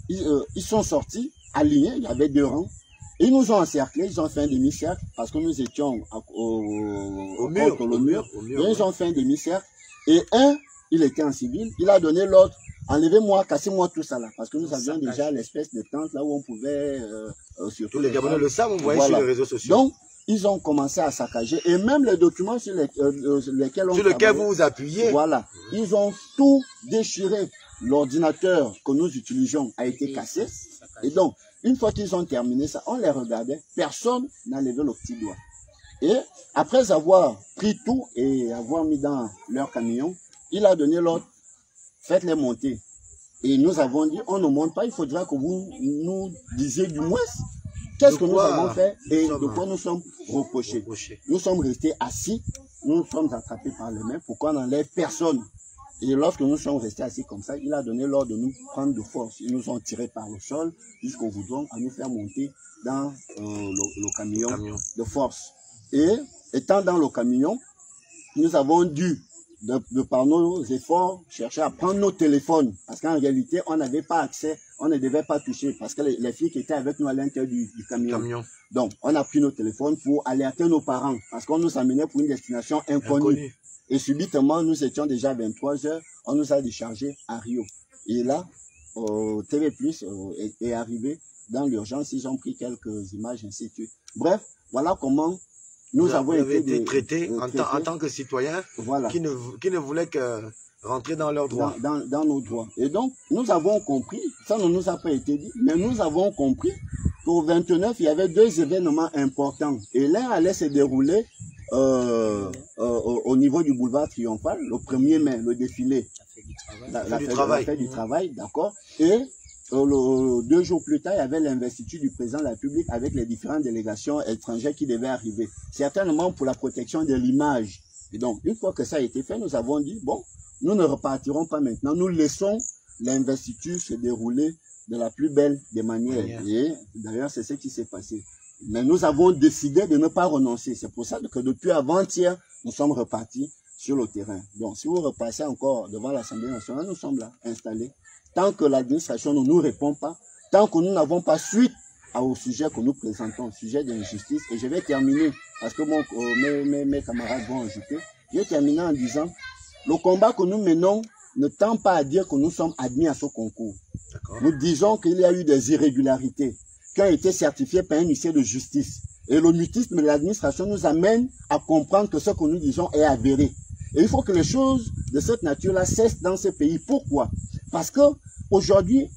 Ils sont sortis, alignés, il y avait 2 rangs. Ils nous ont encerclés, ils ont fait un demi-cercle, parce que nous étions au mur. Ils ont fait un demi-cercle. Et il était en civil, il a donné l'ordre, enlevez-moi, cassez-moi tout ça là. Parce que nous avions déjà l'espèce de tente là où on pouvait... Tous les Gabonais le savent, on voyait sur les réseaux sociaux. Donc, ils ont commencé à saccager. Et même les documents sur lesquels vous vous appuyez. Voilà. Ils ont tout déchiré. L'ordinateur que nous utilisions a été cassé. Et donc, une fois qu'ils ont terminé ça, on les regardait. Personne n'a levé le petit doigt. Et après avoir pris tout et avoir mis dans leur camion, il a donné l'ordre, faites-les monter. Et nous avons dit, on ne monte pas, il faudra que vous nous disiez du moins qu'est-ce que nous avons fait et de quoi nous sommes reprochés. Nous sommes restés assis, nous nous sommes attrapés par les mains pour qu'on n'enlève personne. Et lorsque nous sommes restés assis comme ça, il a donné l'ordre de nous prendre de force. Ils nous ont tirés par le sol jusqu'au goudron à nous faire monter dans le camion de force. Et étant dans le camion, nous avons dû, de par nos efforts, chercher à prendre nos téléphones. Parce qu'en réalité, on n'avait pas accès, on ne devait pas toucher. Parce que les filles qui étaient avec nous à l'intérieur du camion. Donc, on a pris nos téléphones pour alerter nos parents. Parce qu'on nous amenait pour une destination inconnue. Et subitement, nous étions déjà à 23h, on nous a déchargés à Rio. Et là, TV Plus est arrivé dans l'urgence, ils ont pris quelques images, ainsi de suite. Bref, voilà comment nous avons été traités en tant que citoyens qui ne voulaient que rentrer dans leurs droits. Dans nos droits. Et donc, nous avons compris, ça ne nous a pas été dit, mais nous avons compris qu'au 29, il y avait 2 événements importants. Et l'un allait se dérouler au niveau du boulevard Triomphal, le 1er mai, le défilé, la fête du travail, d'accord. Et 2 jours plus tard, il y avait l'investiture du président de la République avec les différentes délégations étrangères qui devaient arriver, certainement pour la protection de l'image. Et donc, une fois que ça a été fait, nous avons dit, bon, nous ne repartirons pas maintenant, nous laissons l'investiture se dérouler de la plus belle des manières. Et d'ailleurs, c'est ce qui s'est passé. Mais nous avons décidé de ne pas renoncer. C'est pour ça que depuis avant-hier, nous sommes repartis sur le terrain. Donc, si vous repassez encore devant l'Assemblée nationale, nous sommes là, installés. Tant que l'administration ne nous répond pas, tant que nous n'avons pas suite au sujet que nous présentons, sujet d'injustice, et je vais terminer, parce que mes camarades vont ajouter, je vais terminer en disant, le combat que nous menons ne tend pas à dire que nous sommes admis à ce concours. Nous disons qu'il y a eu des irrégularités qui ont été certifiées par un huissier de justice. Et le mutisme de l'administration nous amène à comprendre que ce que nous disons est avéré. Et il faut que les choses de cette nature-là cessent dans ce pays. Pourquoi? Parce que aujourd'hui,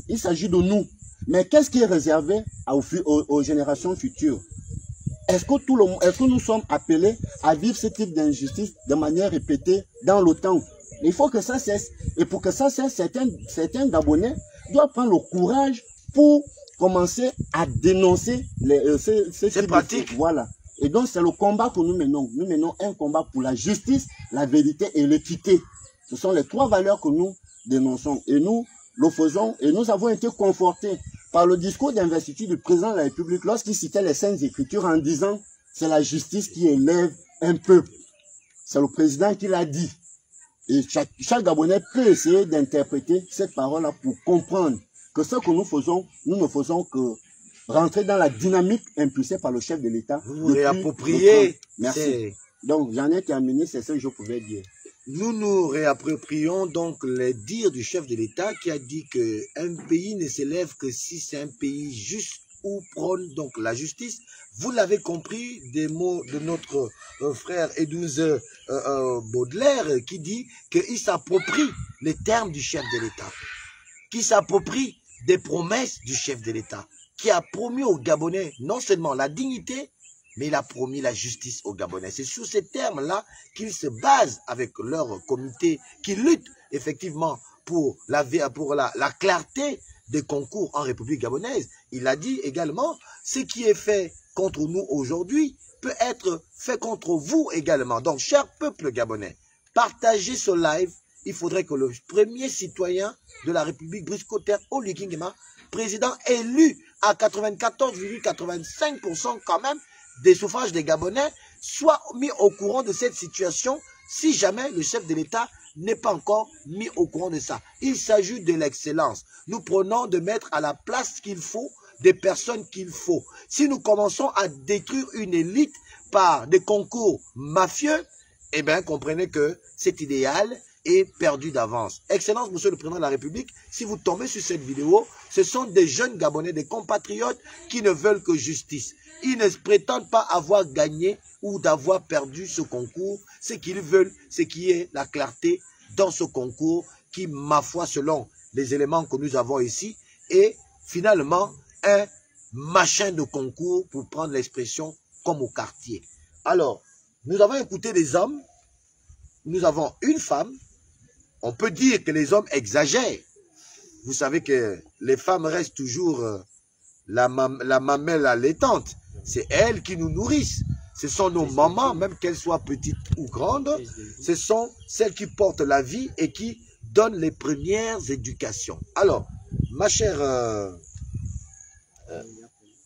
il s'agit de nous. Mais qu'est-ce qui est réservé aux générations futures? Est-ce que nous sommes appelés à vivre ce type d'injustice de manière répétée dans le temps? Il faut que ça cesse. Et pour que ça cesse, certains Gabonais doivent prendre le courage pour commencer à dénoncer ces pratiques. Voilà. Et donc, c'est le combat que nous menons. Nous menons un combat pour la justice, la vérité et l'équité. Ce sont les 3 valeurs que nous dénonçons. Et nous le faisons et nous avons été confortés par le discours d'investiture du président de la République lorsqu'il citait les Saintes Écritures en disant « c'est la justice qui élève un peuple ». C'est le président qui l'a dit. Et chaque Gabonais peut essayer d'interpréter cette parole-là pour comprendre que ce que nous faisons, nous ne faisons que rentrer dans la dynamique impulsée par le chef de l'État. Vous vous réappropriez. Merci. Donc, j'en ai terminé, c'est ce que je pouvais dire. Nous nous réapproprions donc les dires du chef de l'État qui a dit qu'un pays ne s'élève que si c'est un pays juste ou prône donc la justice. Vous l'avez compris des mots de notre frère Edouze Baudelaire qui dit qu'il s'approprie les termes du chef de l'État, qui s'approprie des promesses du chef de l'État, qui a promis aux Gabonais non seulement la dignité, mais il a promis la justice aux Gabonais. C'est sur ces termes-là qu'ils se basent avec leur comité qui lutte effectivement pour la clarté des concours en République gabonaise. Il a dit également, ce qui est fait contre nous aujourd'hui peut être fait contre vous également. Donc, cher peuple gabonais, partagez ce live. Il faudrait que le premier citoyen de la République, Brice Clotaire Oligui Nguema, président élu à 94,85% quand même, des suffrages des Gabonais, soit mis au courant de cette situation si jamais le chef de l'État n'est pas encore mis au courant de ça. Il s'agit de l'excellence. Nous prenons de mettre à la place qu'il faut des personnes qu'il faut. Si nous commençons à détruire une élite par des concours mafieux, eh bien, comprenez que cet idéal est perdu d'avance. Excellence, monsieur le président de la République, si vous tombez sur cette vidéo, ce sont des jeunes Gabonais, des compatriotes qui ne veulent que justice. Ils ne prétendent pas avoir gagné ou d'avoir perdu ce concours. Ce qu'ils veulent, c'est qu'il y ait la clarté dans ce concours qui, ma foi, selon les éléments que nous avons ici, est finalement un machin de concours, pour prendre l'expression comme au quartier. Alors, nous avons écouté des hommes, nous avons une femme. On peut dire que les hommes exagèrent. Vous savez que les femmes restent toujours la mamelle allaitante. C'est elles qui nous nourrissent. Ce sont nos mamans, même qu'elles soient petites ou grandes. Ce sont celles qui portent la vie et qui donnent les premières éducations. Alors, ma chère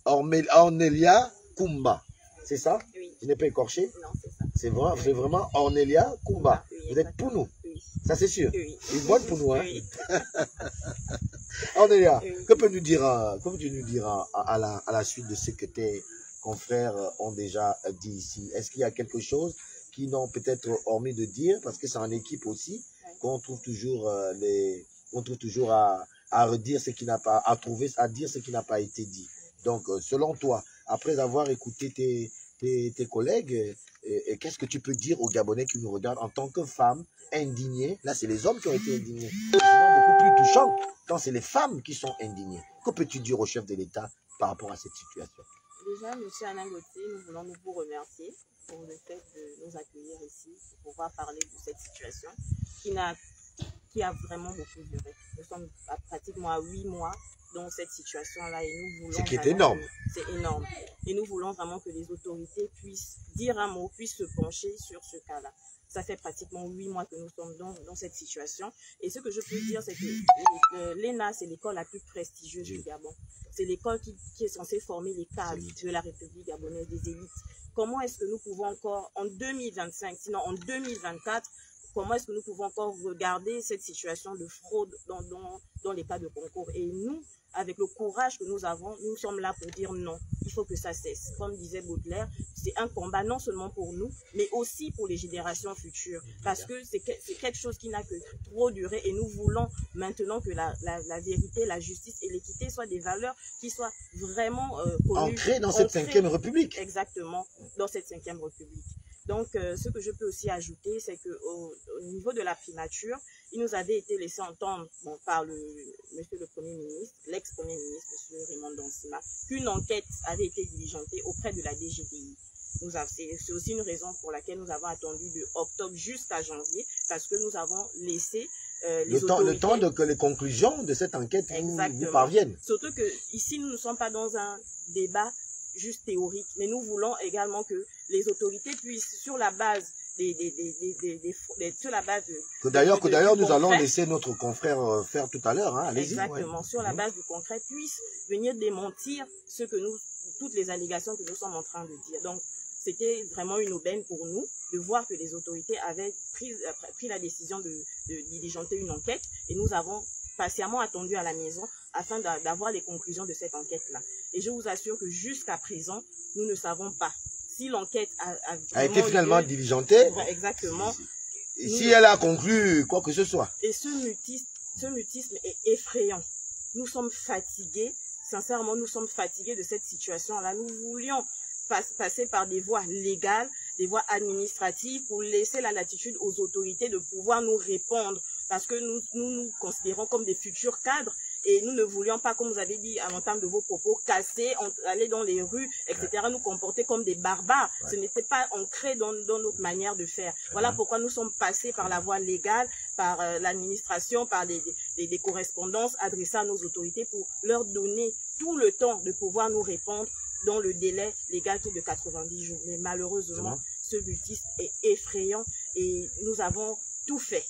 Ornelia Kumba, c'est ça? Oui. Je n'ai pas écorché? Non, c'est ça. C'est vraiment Ornelia Kumba. Oui, Vous êtes pour nous? Oui. Ça, c'est sûr. Oui. Une bonne pour nous, hein? Oui. Ornelia, Oui. que peux-tu nous dire à la suite de ce que tes confrères ont déjà dit ici? Est-ce qu'il y a quelque chose qu'ils n'ont peut-être hormis de dire, parce que c'est en équipe aussi, qu'on trouve toujours à redire ce qui n'a pas, à dire ce qui n'a pas été dit. Donc, selon toi, après avoir écouté tes collègues, qu'est-ce que tu peux dire aux Gabonais qui nous regardent en tant que femmes indignées? Là, c'est les hommes qui ont été indignés. C'est souvent beaucoup plus touchant quand c'est les femmes qui sont indignées. Que peux-tu dire au chef de l'État par rapport à cette situation? Déjà, M. Alain Gauthier, nous voulons vous remercier pour le fait de nous accueillir ici, pour pouvoir parler de cette situation qui a vraiment beaucoup duré. Nous sommes pratiquement à 8 mois dans cette situation-là et nous voulons... Ce qui est énorme. C'est énorme. Et nous voulons vraiment que les autorités puissent dire un mot, puissent se pencher sur ce cas-là. Ça fait pratiquement 8 mois que nous sommes dans cette situation. Et ce que je peux dire, c'est que l'ENA, c'est l'école la plus prestigieuse du Gabon. C'est l'école qui est censée former les cadres de la République gabonaise, des élites. Comment est-ce que nous pouvons encore, en 2025, sinon en 2024, comment est-ce que nous pouvons encore regarder cette situation de fraude dans les cas de concours? Et nous, avec le courage que nous avons, nous sommes là pour dire non. Il faut que ça cesse. Comme disait Baudelaire, c'est un combat non seulement pour nous, mais aussi pour les générations futures. Parce que c'est quelque chose qui n'a que trop duré et nous voulons maintenant que la vérité, la justice et l'équité soient des valeurs qui soient vraiment connues. Ancrées dans cette 5e République. Exactement, dans cette 5e République. Donc, ce que je peux aussi ajouter, c'est qu'au niveau de la primature, il nous avait été laissé entendre par monsieur le Premier ministre, l'ex-Premier ministre, monsieur Raymond Dansima, qu'une enquête avait été diligentée auprès de la DGDI. C'est aussi une raison pour laquelle nous avons attendu de octobre jusqu'à janvier, parce que nous avons laissé le temps que les conclusions de cette enquête nous parviennent. Surtout que ici, nous ne sommes pas dans un débat juste théorique, mais nous voulons également que les autorités puissent, sur la base sur la base de... Que d'ailleurs, nous allons laisser notre confrère faire tout à l'heure. Hein, exactement, sur la base du concret, puisse venir démentir ce que toutes les allégations que nous sommes en train de dire. Donc, c'était vraiment une aubaine pour nous de voir que les autorités avaient pris la décision de diligenter une enquête et nous avons patiemment attendu à la maison afin d'avoir les conclusions de cette enquête-là. Et je vous assure que jusqu'à présent, nous ne savons pas si l'enquête a été finalement diligentée. Exactement. Si elle a conclu quoi que ce soit. Et ce mutisme est effrayant. Nous sommes fatigués, sincèrement, nous sommes fatigués de cette situation-là. Nous voulions passer par des voies légales, des voies administratives pour laisser la latitude aux autorités de pouvoir nous répondre parce que nous considérons comme des futurs cadres et nous ne voulions pas, comme vous avez dit à l'entame de vos propos, casser, aller dans les rues, etc., nous comporter comme des barbares. Ce n'était pas ancré dans notre manière de faire. Voilà pourquoi nous sommes passés par la voie légale, par l'administration, par des correspondances adressées à nos autorités pour leur donner tout le temps de pouvoir nous répondre dans le délai légal qui est de 90 jours. Mais malheureusement, ce mutisme est effrayant et nous avons tout fait.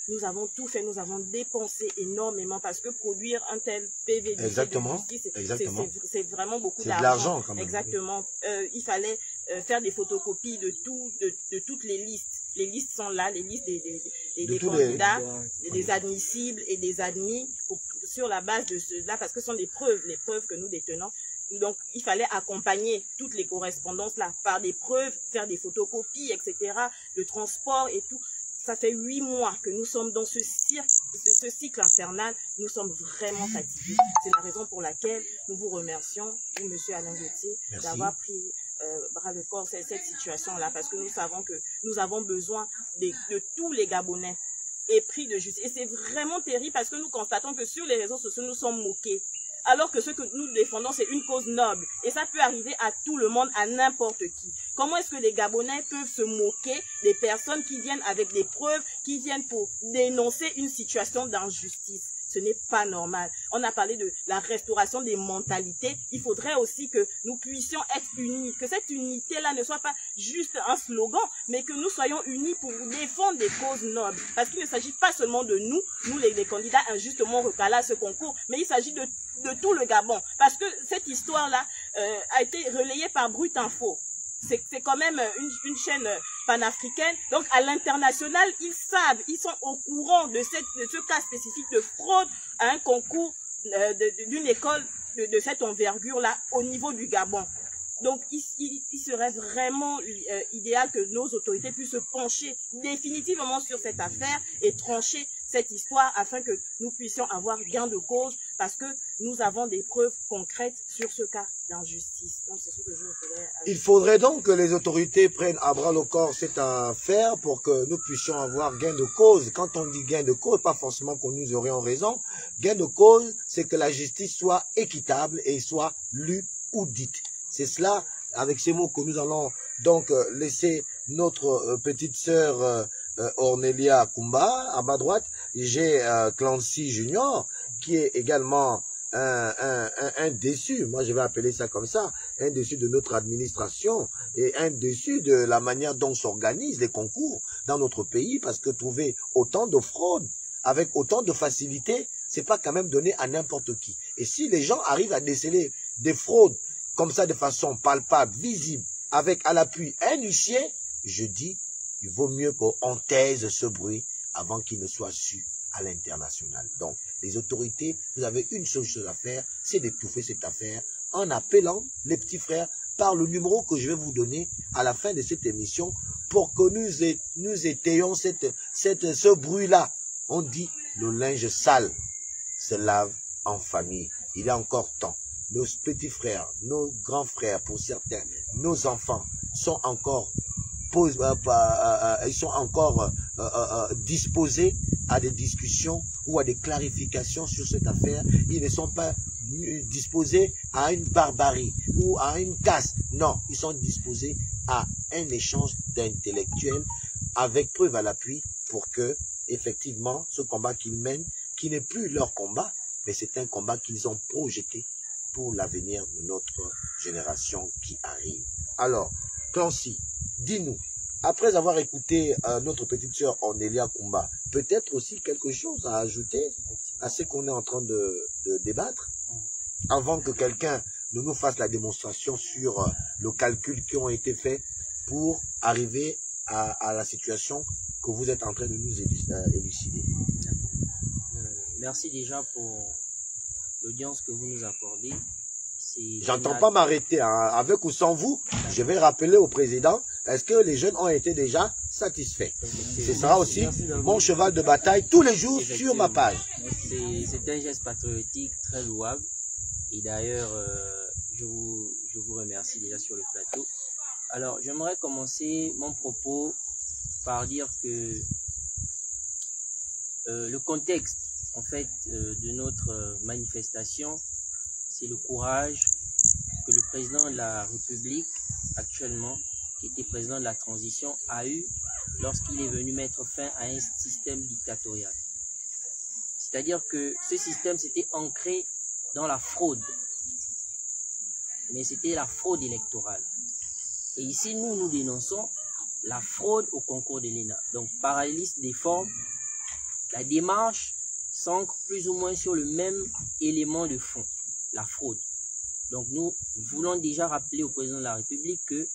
Nous avons tout fait, nous avons dépensé énormément parce que produire un tel PV de justice, c'est vraiment beaucoup d'argent. C'est de l'argent quand même. Exactement. Il fallait faire des photocopies de toutes les listes. Les listes sont là, les listes des candidats, des admissibles et des admis sur la base de cela parce que ce sont les preuves que nous détenons. Donc, il fallait accompagner toutes les correspondances là par des preuves, faire des photocopies, etc., le transport et tout. Ça fait 8 mois que nous sommes dans ce cycle infernal. Nous sommes vraiment fatigués. C'est la raison pour laquelle nous vous remercions, vous, monsieur Alain Gauthier, d'avoir pris bras le corps cette situation-là, parce que nous savons que nous avons besoin de tous les Gabonais épris de justice. Et c'est vraiment terrible parce que nous constatons que sur les réseaux sociaux, nous sommes moqués. Alors que ce que nous défendons, c'est une cause noble. Et ça peut arriver à tout le monde, à n'importe qui. Comment est-ce que les Gabonais peuvent se moquer des personnes qui viennent avec des preuves, qui viennent pour dénoncer une situation d'injustice? Ce n'est pas normal. On a parlé de la restauration des mentalités. Il faudrait aussi que nous puissions être unis, que cette unité-là ne soit pas juste un slogan, mais que nous soyons unis pour défendre des causes nobles. Parce qu'il ne s'agit pas seulement de nous les candidats injustement recalés à ce concours, mais il s'agit de tout le Gabon. Parce que cette histoire-là a été relayée par Brut Info. C'est quand même une chaîne panafricaine. Donc, à l'international, ils savent, ils sont au courant de ce cas spécifique de fraude à un concours d'une école de cette envergure-là au niveau du Gabon. Donc, il serait vraiment idéal que nos autorités puissent se pencher définitivement sur cette affaire et trancher cette histoire afin que nous puissions avoir gain de cause parce que nous avons des preuves concrètes sur ce cas d'injustice. Donc, c'est ce que je voudrais... Il faudrait donc que les autorités prennent à bras le corps cette affaire pour que nous puissions avoir gain de cause. Quand on dit gain de cause, pas forcément que nous aurions raison. Gain de cause, c'est que la justice soit équitable et soit lue ou dite. C'est cela, avec ces mots, que nous allons donc laisser notre petite sœur Ornelia Kumba à ma droite. J'ai Clancy Junior qui est également un déçu, moi je vais appeler ça comme ça, un déçu de notre administration et un déçu de la manière dont s'organisent les concours dans notre pays, parce que trouver autant de fraude avec autant de facilité, c'est pas quand même donné à n'importe qui. Et si les gens arrivent à déceler des fraudes comme ça de façon palpable, visible, avec à l'appui un huissier, je dis, il vaut mieux qu'on taise ce bruit avant qu'il ne soit su à l'international. Donc, les autorités, vous avez une seule chose à faire, c'est d'étouffer cette affaire en appelant les petits frères par le numéro que je vais vous donner à la fin de cette émission pour que nous étayons ce bruit-là. On dit, le linge sale se lave en famille. Il y a encore temps. Nos petits frères, nos grands frères pour certains, nos enfants sont encore disposés à des discussions ou à des clarifications sur cette affaire. Ils ne sont pas disposés à une barbarie ou à une casse. Non, ils sont disposés à un échange d'intellectuels avec preuve à l'appui pour que, effectivement, ce combat qu'ils mènent, qui n'est plus leur combat, mais c'est un combat qu'ils ont projeté pour l'avenir de notre génération qui arrive. Alors, Clancy, dis-nous, après avoir écouté notre petite sœur Ornelia Kumba, peut-être aussi quelque chose à ajouter à ce qu'on est en train de débattre, avant que quelqu'un ne nous fasse la démonstration sur le calcul qui ont été faits pour arriver à la situation que vous êtes en train de nous élucider. Merci déjà pour l'audience que vous nous accordez. J'entends pas m'arrêter, hein. Avec ou sans vous, je vais rappeler au président, est-ce que les jeunes ont été déjà satisfaits? Ce sera aussi mon cheval de bataille tous les jours sur ma page. C'est un geste patriotique très louable. Et d'ailleurs, je vous remercie déjà sur le plateau. Alors, j'aimerais commencer mon propos par dire que le contexte, en fait, de notre manifestation, c'est le courage que le président de la République, actuellement, qui était président de la transition, a eu lorsqu'il est venu mettre fin à un système dictatorial. C'est-à-dire que ce système s'était ancré dans la fraude, mais c'était la fraude électorale. Et ici, nous dénonçons la fraude au concours de l'ENA. Donc, parallélisme des formes, la démarche s'ancre plus ou moins sur le même élément de fond, la fraude. Donc, nous voulons déjà rappeler au président de la République que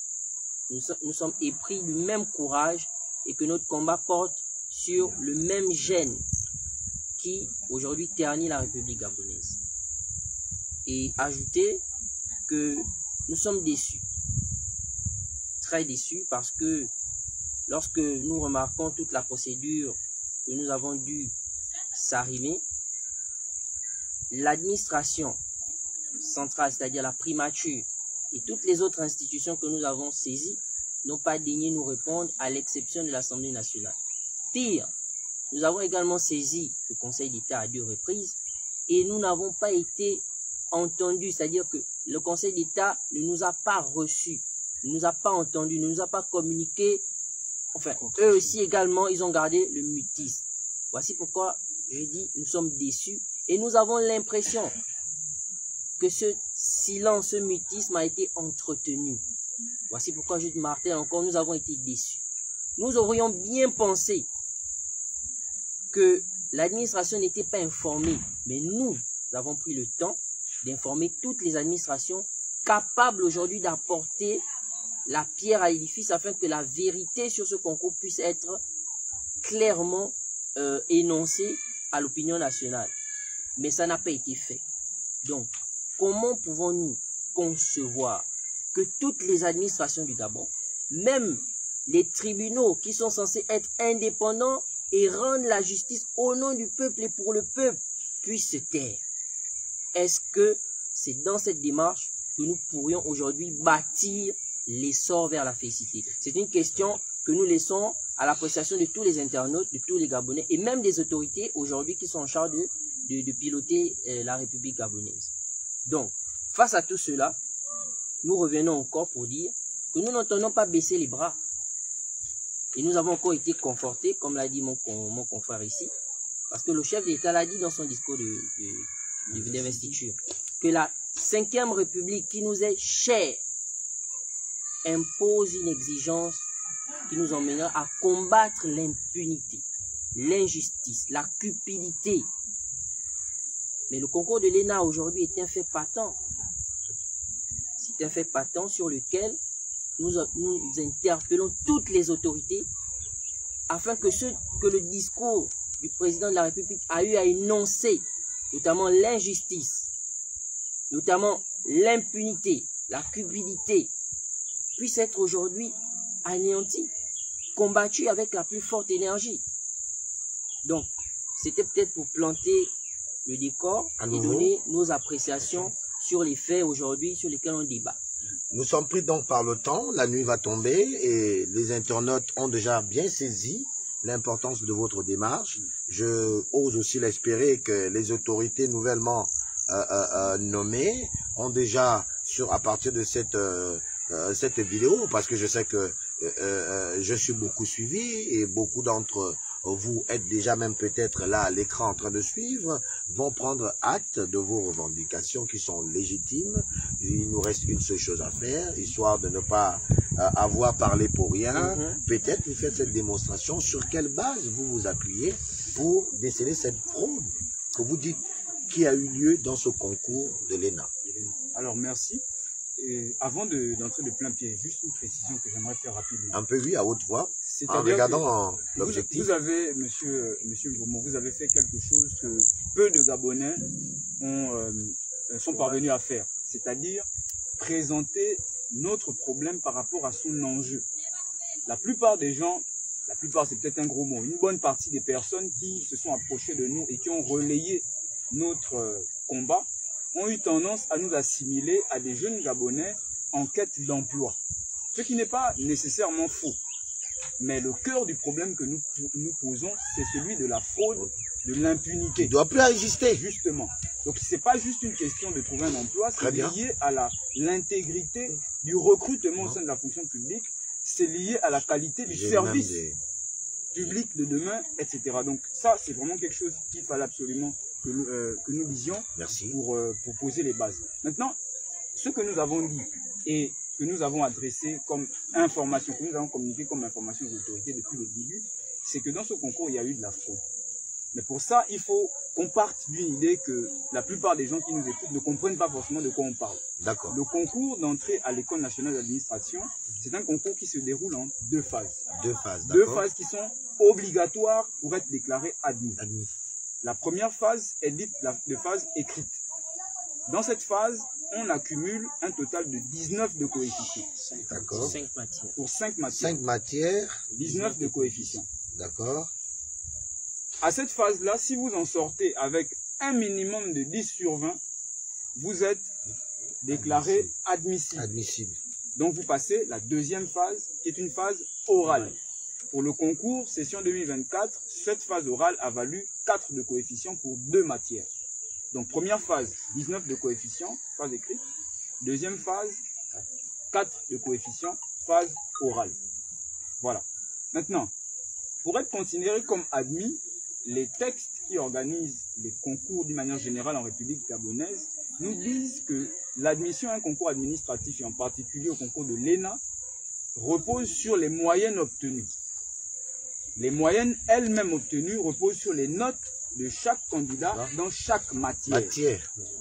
nous sommes épris du même courage et que notre combat porte sur le même gène qui, aujourd'hui, ternit la République gabonaise. Et ajouter que nous sommes déçus, très déçus, parce que lorsque nous remarquons toute la procédure que nous avons dû s'arrimer, l'administration centrale, c'est-à-dire la primature, et toutes les autres institutions que nous avons saisies n'ont pas daigné nous répondre, à l'exception de l'Assemblée nationale. Pire, nous avons également saisi le Conseil d'État à 2 reprises et nous n'avons pas été entendus, c'est-à-dire que le Conseil d'État ne nous a pas reçus, ne nous a pas entendus, ne nous a pas communiqué. Enfin, eux aussi également, ils ont gardé le mutisme. Voici pourquoi je dis nous sommes déçus et nous avons l'impression que ce silence, ce mutisme a été entretenu. Voici pourquoi je martèle encore, nous avons été déçus. Nous aurions bien pensé que l'administration n'était pas informée, mais nous avons pris le temps d'informer toutes les administrations capables aujourd'hui d'apporter la pierre à l'édifice afin que la vérité sur ce concours puisse être clairement énoncée à l'opinion nationale. Mais ça n'a pas été fait. Donc, comment pouvons-nous concevoir que toutes les administrations du Gabon, même les tribunaux qui sont censés être indépendants et rendre la justice au nom du peuple et pour le peuple, puissent se taire? Est-ce que c'est dans cette démarche que nous pourrions aujourd'hui bâtir l'essor vers la félicité? C'est une question que nous laissons à l'appréciation de tous les internautes, de tous les Gabonais et même des autorités aujourd'hui qui sont en charge de piloter la République gabonaise. Donc, face à tout cela, nous revenons encore pour dire que nous n'entendons pas baisser les bras. Et nous avons encore été confortés, comme l'a dit mon confrère ici, parce que le chef d'État l'a dit dans son discours d'investiture, que la 5e République qui nous est chère impose une exigence qui nous emmènera à combattre l'impunité, l'injustice, la cupidité. Mais le concours de l'ENA aujourd'hui est un fait patent. C'est un fait patent sur lequel nous interpellons toutes les autorités afin que le discours du président de la République a eu à énoncer, notamment l'injustice, notamment l'impunité, la cupidité, puisse être aujourd'hui anéanti, combattu avec la plus forte énergie. Donc, c'était peut-être pour planter le décor et donner nos appréciations sur les faits aujourd'hui sur lesquels on débat. Nous sommes pris donc par le temps, la nuit va tomber et les internautes ont déjà bien saisi l'importance de votre démarche. Je ose aussi l'espérer que les autorités nouvellement nommées ont déjà, à partir de cette vidéo, parce que je sais que je suis beaucoup suivi et beaucoup d'entre vous êtes déjà même peut-être là à l'écran en train de suivre, vont prendre acte de vos revendications qui sont légitimes. Il nous reste une seule chose à faire, histoire de ne pas avoir parlé pour rien. Peut-être vous faites cette démonstration. Sur quelle base vous vous appuyez pour déceler cette fraude que vous dites qui a eu lieu dans ce concours de l'ENA? Alors, merci. Et avant d'entrer de plein pied, juste une précision que j'aimerais faire rapidement. Un peu, oui, à haute voix, en regardant l'objectif. Vous avez, monsieur Ngomo, vous avez fait quelque chose que peu de Gabonais sont parvenus à faire. C'est-à-dire présenter notre problème par rapport à son enjeu. La plupart des gens, la plupart c'est peut-être un gros mot, une bonne partie des personnes qui se sont approchées de nous et qui ont relayé notre combat, ont eu tendance à nous assimiler à des jeunes Gabonais en quête d'emploi. Ce qui n'est pas nécessairement faux. Mais le cœur du problème que nous posons, c'est celui de la fraude, de l'impunité. Il ne doit plus exister. Justement. Donc, ce n'est pas juste une question de trouver un emploi, c'est lié à l'intégrité du recrutement au sein de la fonction publique, c'est lié à la qualité du service public de demain, etc. Donc, ça, c'est vraiment quelque chose qu'il fallait absolument que nous disions pour poser les bases. Maintenant, ce que nous avons dit et que nous avons adressé comme information, que nous avons communiqué comme information aux autorités depuis le début, c'est que dans ce concours, il y a eu de la fraude. Mais pour ça, il faut qu'on parte d'une idée que la plupart des gens qui nous écoutent ne comprennent pas forcément de quoi on parle. D'accord. Le concours d'entrée à l'École nationale d'administration, c'est un concours qui se déroule en 2 phases. 2 phases, d'accord. 2 phases qui sont obligatoires pour être déclarées admis. La première phase est dite de phase écrite. Dans cette phase, on accumule un total de 19 de coefficients. D'accord. 5 matières. Pour 5 matières. 5 matières. 19 de coefficients. D'accord. À cette phase-là, si vous en sortez avec un minimum de 10 sur 20, vous êtes déclaré admissible. Admissible. Donc vous passez la deuxième phase, qui est une phase orale. Pour le concours session 2024, cette phase orale a valu 4 de coefficients pour 2 matières. Donc première phase, 19 de coefficients, phase écrite. Deuxième phase, 4 de coefficients, phase orale. Voilà. Maintenant, pour être considéré comme admis, les textes qui organisent les concours d'une manière générale en République gabonaise nous disent que l'admission à un concours administratif, et en particulier au concours de l'ENA, repose sur les moyennes obtenues. Les moyennes elles-mêmes obtenues reposent sur les notes de chaque candidat dans chaque matière.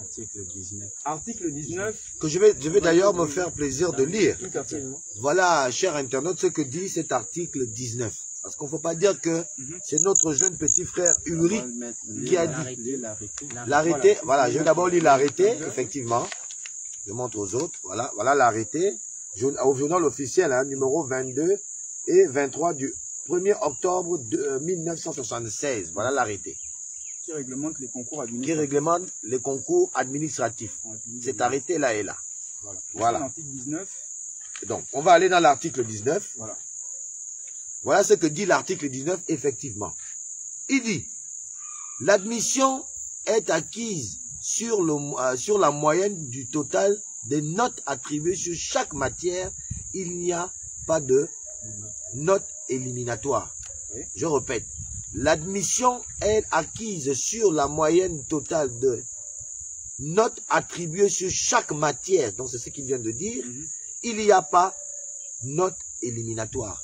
Article 19. Article 19. Que je vais d'ailleurs me faire plaisir de lire. Tout à fait. Voilà, chers internautes, ce que dit cet article 19. Parce qu'on ne faut pas dire que c'est notre jeune petit frère Ulrich qui a dit. L'arrêté, voilà, je vais d'abord lire l'arrêté, effectivement. Je montre aux autres, voilà l'arrêté. Au journal officiel, numéro 22 et 23 du 1er octobre 1976. Voilà l'arrêté. Qui réglemente les concours administratifs. Qui réglemente les concours administratifs. Cet arrêté-là est là. Voilà. L'article 19. Donc, on va aller dans l'article 19. Voilà. Voilà ce que dit l'article 19, effectivement. Il dit, l'admission est acquise sur la moyenne du total des notes attribuées sur chaque matière. Il n'y a pas de note éliminatoire. Oui. Je répète, l'admission est acquise sur la moyenne totale de notes attribuées sur chaque matière. Donc, c'est ce qu'il vient de dire. Il n'y a pas note éliminatoire.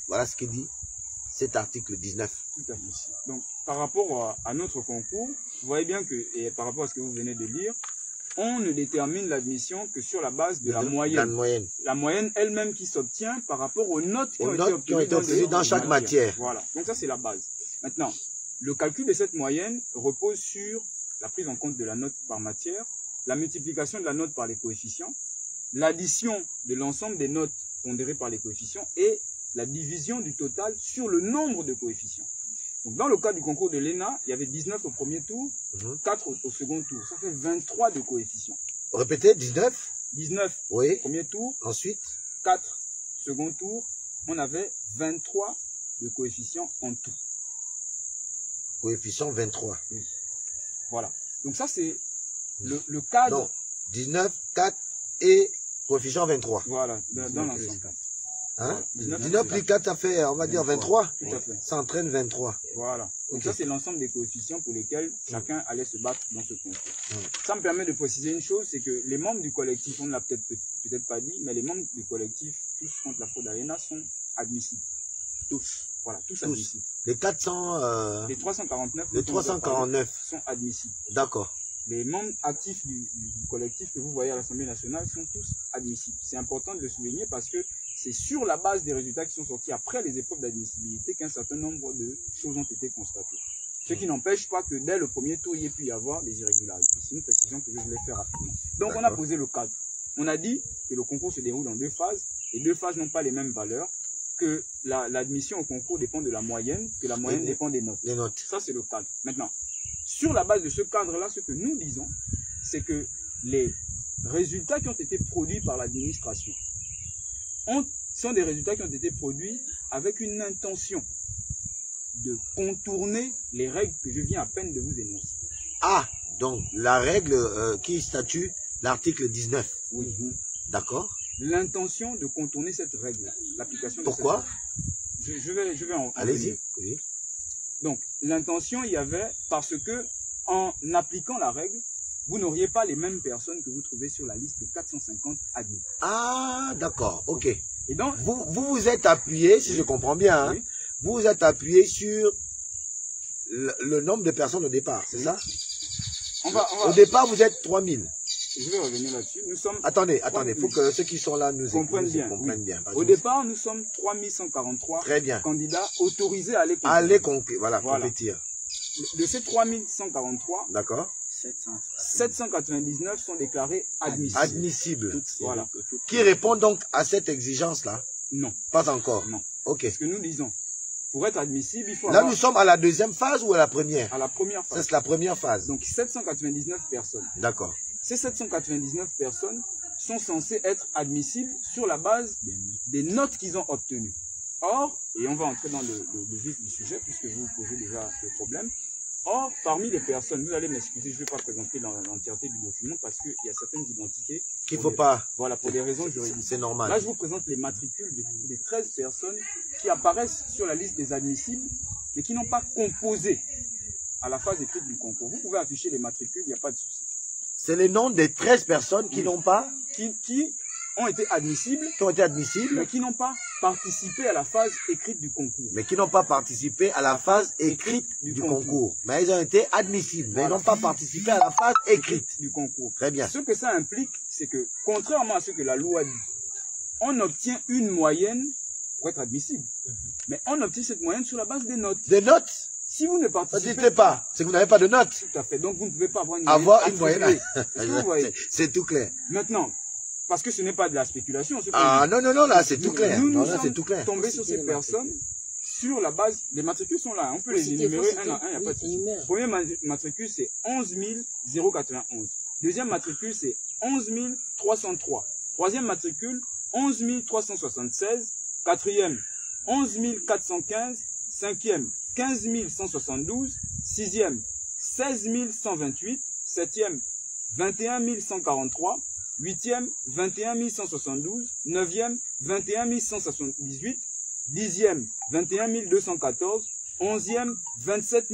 Voilà ce que dit cet article 19. Tout à fait. Donc, par rapport à notre concours, vous voyez bien que, et par rapport à ce que vous venez de lire, on ne détermine l'admission que sur la base de la moyenne. La moyenne elle-même qui s'obtient par rapport aux notes qui ont été obtenues dans chaque matière. Voilà. Donc ça, c'est la base. Maintenant, le calcul de cette moyenne repose sur la prise en compte de la note par matière, la multiplication de la note par les coefficients, l'addition de l'ensemble des notes pondérées par les coefficients et la division du total sur le nombre de coefficients. Donc, dans le cas du concours de l'ENA, il y avait 19 au premier tour, 4 au second tour. Ça fait 23 de coefficients. Répétez, 19 19 oui. Premier tour. Ensuite 4 second tour. On avait 23 de coefficients en tout. Coefficient 23. Oui. Voilà. Donc ça, c'est le cadre. Non, 19, 4 et coefficient 23. Voilà, dans l'ensemble. Hein? 19 plus 4, ça fait, on va dire 23. Tout à fait. Ça entraîne 23. Voilà. Donc ça, c'est l'ensemble des coefficients pour lesquels chacun allait se battre dans ce concours. Ça me permet de préciser une chose, c'est que les membres du collectif, on ne l'a peut-être pas dit, mais les membres du collectif tous contre la fraude à l'ENA sont admissibles. Tous. Voilà, tous admissibles. Les 400... Les 349. Les 349 sont admissibles. D'accord. Les membres actifs du collectif que vous voyez à l'Assemblée nationale sont tous admissibles. C'est important de le souligner parce que c'est sur la base des résultats qui sont sortis après les épreuves d'admissibilité qu'un certain nombre de choses ont été constatées. Ce qui n'empêche pas que dès le premier tour, il y ait pu y avoir des irrégularités. C'est une précision que je voulais faire rapidement. Donc on a posé le cadre. On a dit que le concours se déroule en 2 phases. Les 2 phases n'ont pas les mêmes valeurs, que l'admission au concours dépend de la moyenne, que la moyenne dépend des notes. Les notes. Ça, c'est le cadre. Maintenant, sur la base de ce cadre-là, ce que nous disons, c'est que les résultats qui ont été produits par l'administration sont des résultats qui ont été produits avec une intention de contourner les règles que je viens à peine de vous énoncer. Ah, donc la règle qui statue l'article 19. Oui. D'accord. L'intention de contourner cette règle-là, l'application de Pourquoi? cette règle. Je vais en Allez-y. Oui. Donc, l'intention, il y avait parce que, en appliquant la règle, vous n'auriez pas les mêmes personnes que vous trouvez sur la liste des 450 admis. Ah, d'accord, ok. Et donc, vous êtes appuyé, si je comprends bien, hein, vous vous êtes appuyé sur le nombre de personnes au départ, c'est ça? Au départ, vous êtes 3000. Je vais revenir là-dessus. Nous sommes. Attendez, il faut que ceux qui sont là nous comprennent bien. Au départ, nous sommes 3143 candidats autorisés à aller compétir. Compétir. De ces 3143, d'accord, 799 sont déclarés admissibles. Admissibles. Voilà. Qui répondent donc à cette exigence-là? Non. Pas encore. Non. Ok. Ce que nous disons, pour être admissible, il faut là, nous sommes à la 2e phase ou à la première? À la première phase. C'est la première phase. Donc 799 personnes. D'accord. Ces 799 personnes sont censées être admissibles sur la base des notes qu'ils ont obtenues. Or, et on va entrer dans le vif du sujet puisque vous posez déjà le problème. Or, parmi les personnes, vous allez m'excuser, je ne vais pas présenter l'entièreté du document parce qu'il y a certaines identités qu'il ne faut pas. Voilà, pour des raisons juridiques. C'est normal. Là, je vous présente les matricules des 13 personnes qui apparaissent sur la liste des admissibles, mais qui n'ont pas composé à la phase écrite du concours. Vous pouvez afficher les matricules, il n'y a pas de souci. C'est les noms des 13 personnes qui n'ont pas... Qui ont été admissibles. Qui ont été admissibles. Mais qui n'ont pas participé à la phase écrite du concours. Mais qui n'ont pas participé à la phase écrite du concours. Mais ils ont été admissibles. Mais ils n'ont pas participé à la phase écrite du concours. Très bien. Ce que ça implique, c'est que, contrairement à ce que la loi dit, on obtient une moyenne pour être admissible. Mais on obtient cette moyenne sur la base des notes. Des notes? Si vous ne participez pas, c'est que vous n'avez pas de notes. Tout à fait. Donc vous ne pouvez pas avoir une moyenne. C'est tout clair. Maintenant, parce que ce n'est pas de la spéculation. Ah non, là c'est tout clair. Nous sommes tombés sur ces personnes sur la base, les matricules sont là, on peut les énumérer un à un, il n'y a pas de souci. Premier matricule c'est 11 091. Deuxième matricule c'est 11 303. Troisième matricule 11 376. Quatrième 11 415. Cinquième 15 172, sixième 16 128, septième 21 143, huitième 21 172, neuvième 21 178, dixième 21 214, onzième 27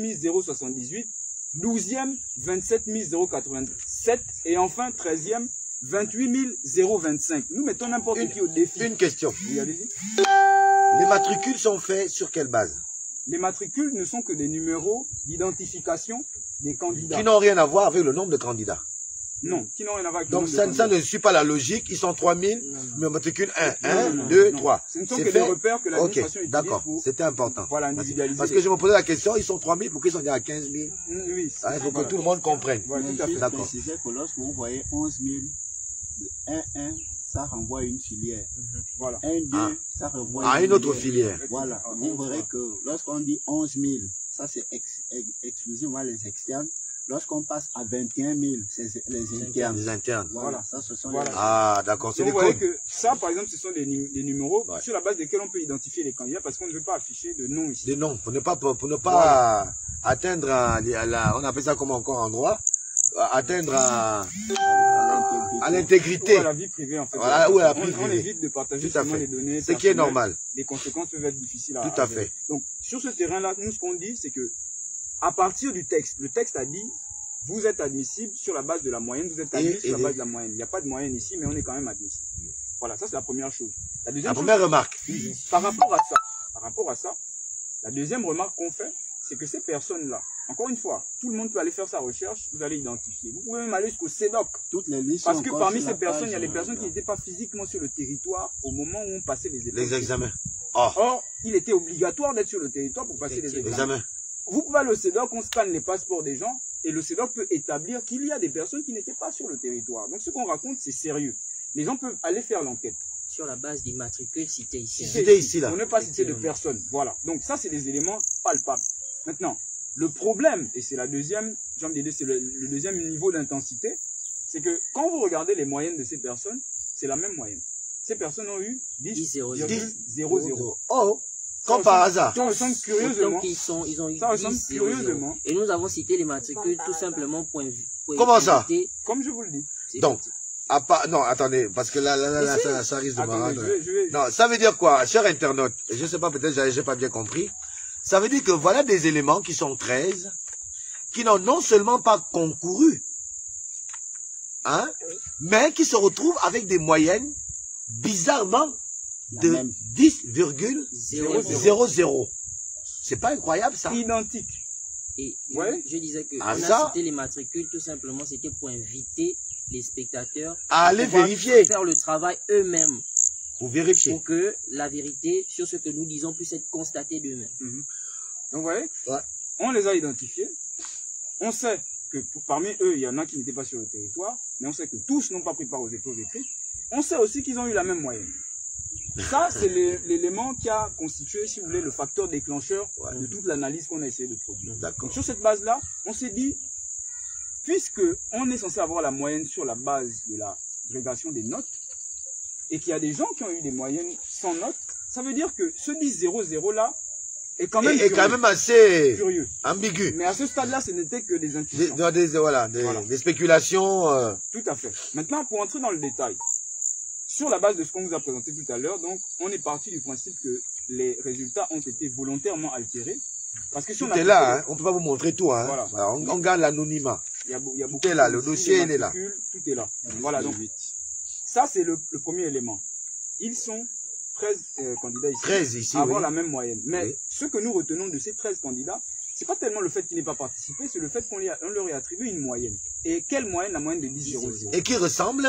078, douzième 27 087 et enfin 13e 28 025. Nous mettons n'importe qui au défi. Une question. Oui, allez-y. Les matricules sont faits sur quelle base? Les matricules ne sont que des numéros d'identification des candidats. Qui n'ont rien à voir avec le nombre de candidats. Non, qui n'ont rien à voir avec le nombre de candidats. Donc ça ne suit pas la logique, ils sont 3000, mais matricule 1, 2, 3. Ce ne sont que des repères que l'administration utilise d'accord, c'était important. Voilà, individualiser. Parce que je me posais la question, ils sont 3000, pourquoi ils sont déjà à 15 000? Oui. Il faut que tout le monde comprenne. Voilà, tout à fait. D'accord. Préciser que lorsque vous voyez 11 000, 1, ça renvoie à une filière. Voilà. 1, 2, ça renvoie à une autre filière. Voilà. Vous verrez que lorsqu'on dit 11 000, ça c'est exclusivement les externes. Lorsqu'on passe à 21 000, c'est les internes. Les internes. Voilà. Ça, ce sont les... Ah, d'accord. C'est les codes. Vous voyez que ça, par exemple, ce sont des numéros sur la base desquels on peut identifier les candidats parce qu'on ne veut pas afficher de noms ici. Des noms. Pour ne pas atteindre on appelle ça comment encore en droit? Atteindre à l'intégrité. Ou à la vie privée, en fait. Voilà, ou à la vie privée. On évite de partager les données. Ce qui est normal. Les conséquences peuvent être difficiles à Tout à fait. Donc, sur ce terrain-là, nous, ce qu'on dit, c'est que, à partir du texte, le texte a dit, vous êtes admissible sur la base de la moyenne, vous êtes admis sur la base de la moyenne. Il n'y a pas de moyenne ici, mais on est quand même admissible. Voilà, ça c'est la première chose. La première remarque. Par rapport à ça, la deuxième remarque qu'on fait, c'est que ces personnes-là, encore une fois, tout le monde peut aller faire sa recherche, vous allez identifier. Vous pouvez même aller jusqu'au CEDOC. Toutes les listes. Parce que parmi ces personnes, il y a des personnes qui n'étaient pas physiquement sur le territoire au moment où on passait les examens. Or, il était obligatoire d'être sur le territoire pour passer les examens. Vous pouvez aller au CEDOC, on scanne les passeports des gens, et le CEDOC peut établir qu'il y a des personnes qui n'étaient pas sur le territoire. Donc ce qu'on raconte, c'est sérieux. Les gens peuvent aller faire l'enquête. Sur la base des matricules cités ici. Cités ici, là. On n'est pas cité de personnes. Voilà. Donc ça, c'est des éléments palpables. Maintenant, le problème, et c'est la deuxième, j'ai envie de dire, c'est le deuxième niveau d'intensité, c'est que quand vous regardez les moyennes de ces personnes, c'est la même moyenne. Ces personnes ont eu 10,00. Oh, comme par hasard. Ça ressemble curieusement. Ils ont eu Ça ressemble 10, curieusement. Et nous avons cité les matricules tout simplement point vue. Comment ça? Comme je vous le dis. Donc, non, attendez, parce que là, ça risque de m'arranger. vais... Non, ça veut dire quoi, cher internaute? Je sais pas, peut-être j'ai pas bien compris. Ça veut dire que voilà des éléments qui sont 13, qui n'ont non seulement pas concouru, hein, mais qui se retrouvent avec des moyennes bizarrement de 10,00. C'est pas incroyable ça? Identique. Et ouais. je disais que on a cité les matricules tout simplement, c'était pour inviter les spectateurs à aller vérifier, faire le travail eux-mêmes. Pour vérifier. Pour que la vérité sur ce que nous disons puisse être constatée d'eux-mêmes. Donc vous voyez, on les a identifiés. On sait que parmi eux, il y en a qui n'étaient pas sur le territoire, mais on sait que tous n'ont pas pris part aux épreuves écrites. On sait aussi qu'ils ont eu la même moyenne. Ça, c'est l'élément qui a constitué, si vous voulez, le facteur déclencheur de toute l'analyse qu'on a essayé de produire. Donc sur cette base-là, on s'est dit, puisque on est censé avoir la moyenne sur la base de la grégation des notes, et qu'il y a des gens qui ont eu des moyennes sans notes, ça veut dire que ce 10,00 là est quand même, assez curieux, ambigu. Mais à ce stade-là, ce n'était que des intuitions. Des spéculations. Tout à fait. Maintenant, pour entrer dans le détail, sur la base de ce qu'on vous a présenté tout à l'heure, donc on est parti du principe que les résultats ont été volontairement altérés. Parce que si tout est là, hein, on ne peut pas vous montrer tout. Hein. Voilà. Voilà, on garde l'anonymat. Il y a beaucoup tout est là, le dossier il est là. Tout est là. Voilà, donc ça c'est le premier élément. Ils sont 13 candidats ici, à avoir la même moyenne. Mais ce que nous retenons de ces 13 candidats, c'est pas tellement le fait qu'ils n'aient pas participé, c'est le fait qu'on leur ait attribué une moyenne. Et quelle moyenne? La moyenne de 10,00. Et qui ressemble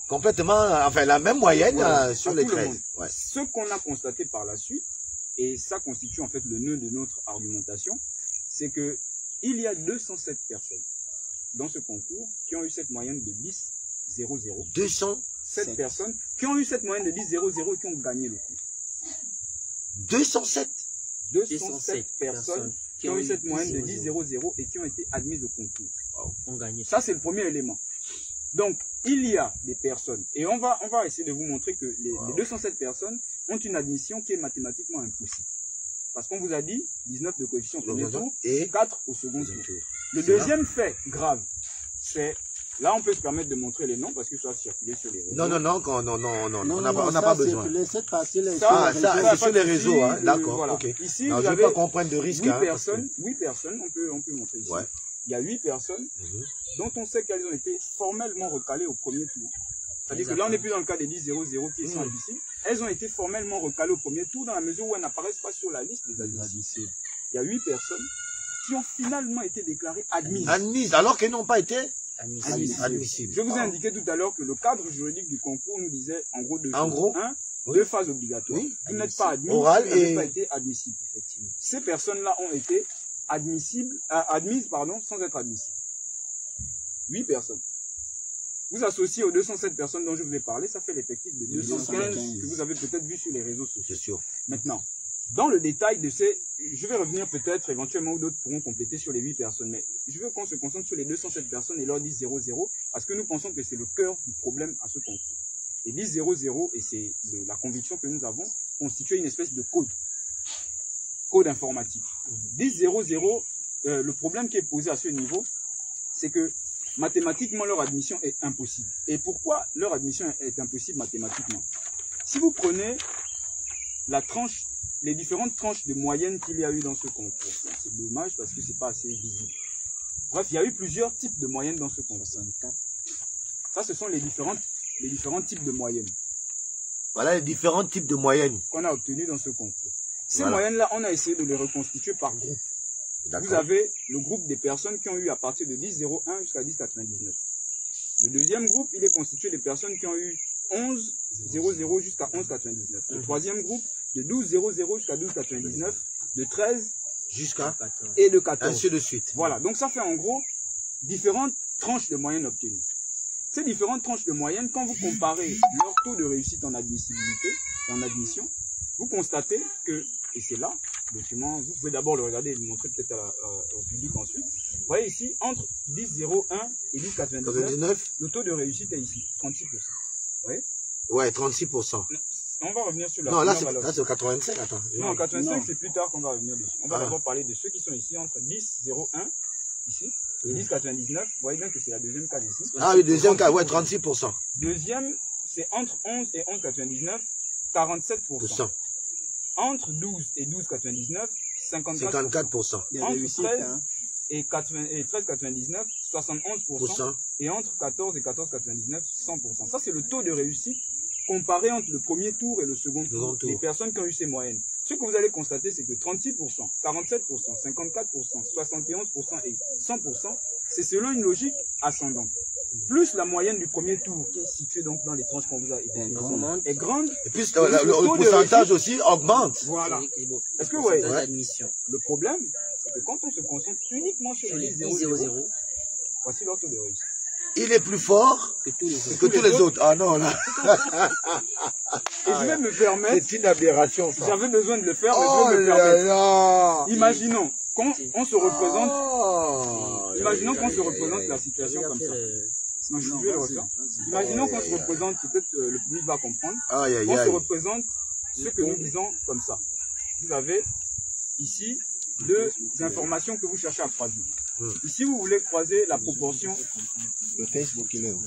complètement, enfin la même moyenne sur les 13. Ce qu'on a constaté par la suite, et ça constitue en fait le nœud de notre argumentation, c'est que il y a 207 personnes dans ce concours qui ont eu cette moyenne de 10,00. 207 personnes qui ont eu cette moyenne de 10,00 et qui ont gagné le concours. 207 personnes qui ont eu cette moyenne de 10,00 et qui ont été admises au concours. Ça, c'est le premier élément. Donc, il y a des personnes, et on va essayer de vous montrer que les 207 personnes ont une admission qui est mathématiquement impossible. Parce qu'on vous a dit 19 de coefficient au premier tour et 4 au second tour. Le deuxième fait grave, c'est, là on peut se permettre de montrer les noms parce que ça a circulé sur les réseaux. Non, on n'a pas besoin. Cette partie-là, ça, c'est sur les réseaux, hein. D'accord, voilà. ok. Ici, je vous ne veux pas qu'on prenne de risque. 8 personnes, on peut montrer ici. Ouais. Il y a 8 personnes dont on sait qu'elles ont été formellement recalées au premier tour. C'est-à-dire que là, on n'est plus dans le cas des 10,00 qui sont admissibles. Elles ont été formellement recalées au premier tour dans la mesure où elles n'apparaissent pas sur la liste des admissibles. Il y a 8 personnes qui ont finalement été déclarées admises. Admises, alors qu'elles n'ont pas été admissibles. Je vous ai indiqué tout à l'heure que le cadre juridique du concours nous disait en gros deux choses. Deux phases obligatoires. Vous n'êtes pas admis, vous n'avez pas été admissible. Effectivement. Ces personnes-là ont été admises sans être admissibles. 8 personnes. Vous associez aux 207 personnes dont je vous ai parlé, ça fait l'effectif de 215 que vous avez peut-être vu sur les réseaux sociaux. Maintenant, dans le détail de ces... Je vais revenir peut-être éventuellement ou d'autres pourront compléter sur les 8 personnes, mais je veux qu'on se concentre sur les 207 personnes et leur 10,00 parce que nous pensons que c'est le cœur du problème à ce concours. Et 10,00, et c'est la conviction que nous avons, constitue une espèce de code informatique. 10,00, le problème qui est posé à ce niveau, c'est que mathématiquement, leur admission est impossible. Et pourquoi leur admission est impossible mathématiquement? Si vous prenez les différentes tranches de moyenne qu'il y a eu dans ce concours, c'est dommage parce que c'est pas assez visible. Bref, il y a eu plusieurs types de moyennes dans ce concours. Ça, ce sont les différents types de moyennes. Voilà les différents types de moyennes qu'on a obtenus dans ce concours. Ces voilà. moyennes-là, on a essayé de les reconstituer par groupe. Vous avez le groupe des personnes qui ont eu à partir de 10,01 jusqu'à 10,99. Le deuxième groupe, il est constitué des personnes qui ont eu 11,00 jusqu'à 11,99. Le troisième groupe, de 12,00 jusqu'à 12,99. De 13 jusqu'à et de 14. Ainsi de suite. Voilà, donc ça fait en gros différentes tranches de moyenne obtenues. Ces différentes tranches de moyenne, quand vous comparez leur taux de réussite en admissibilité et en admission, vous constatez que, et c'est là, le document, vous pouvez d'abord le regarder et le montrer peut-être au public ensuite. Vous voyez ici, entre 10,01 et 10,99, le taux de réussite est ici, 36%. Vous voyez? Ouais, 36%. On va revenir sur la non, là c'est 85, attends. Non, 85 c'est plus tard qu'on va revenir dessus. On va d'abord parler de ceux qui sont ici, entre 10,01 ici, et 10,99. Vous voyez bien que c'est la deuxième case ici. Ah oui, deuxième cas, ouais, 36%. Deuxième, c'est entre 11 et 11,99, 47%. Entre 12 et 12,99, 54%. Entre 13 et 13,99, 71%. Et entre 14 et 14,99, 100%. Ça, c'est le taux de réussite comparé entre le premier tour et le second tour. Les personnes qui ont eu ces moyennes. Ce que vous allez constater, c'est que 36%, 47%, 54%, 71% et 100%, c'est selon une logique ascendante. Plus la moyenne du premier tour, qui est située donc dans les tranches qu'on vous a évoquées, est grande. Et puis le pourcentage aussi augmente. Voilà. Est-ce que vous voyez? Le problème, c'est que quand on se concentre uniquement sur les 10,00, voici leur taux de réussite. Il est plus fort que tous les autres. Ah non, là. Et je vais me permettre. C'est une aberration, ça. J'avais besoin de le faire, mais je vais me permettre. Imaginons qu'on se représente. Imaginons qu'on se représente la situation comme ça. Non, je vais le refaire. Imaginons qu'on se représente, peut-être le public va comprendre. On se représente ce que nous disons comme ça. Vous avez ici deux informations que vous cherchez à croiser. Ici, vous voulez croiser la proportion. Le Facebook, il est où?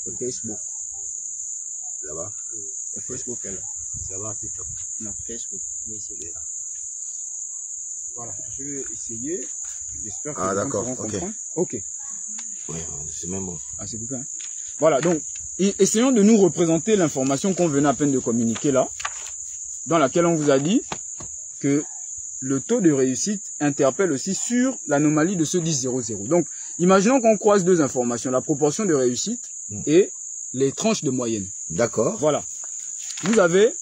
Le Facebook. Là-bas. Le Facebook est là. Ça va, TikTok. Non, Facebook. Oui, c'est là. Voilà, je vais essayer. J'espère que vous d'accord, comprendre. Ok. Oui, c'est même bon. Ah, c'est coupé, hein? Voilà, donc, essayons de nous représenter l'information qu'on venait à peine de communiquer là, dans laquelle on vous a dit que le taux de réussite interpelle aussi sur l'anomalie de ce 10,00. Donc, imaginons qu'on croise deux informations, la proportion de réussite et les tranches de moyenne. D'accord. Voilà. Vous avez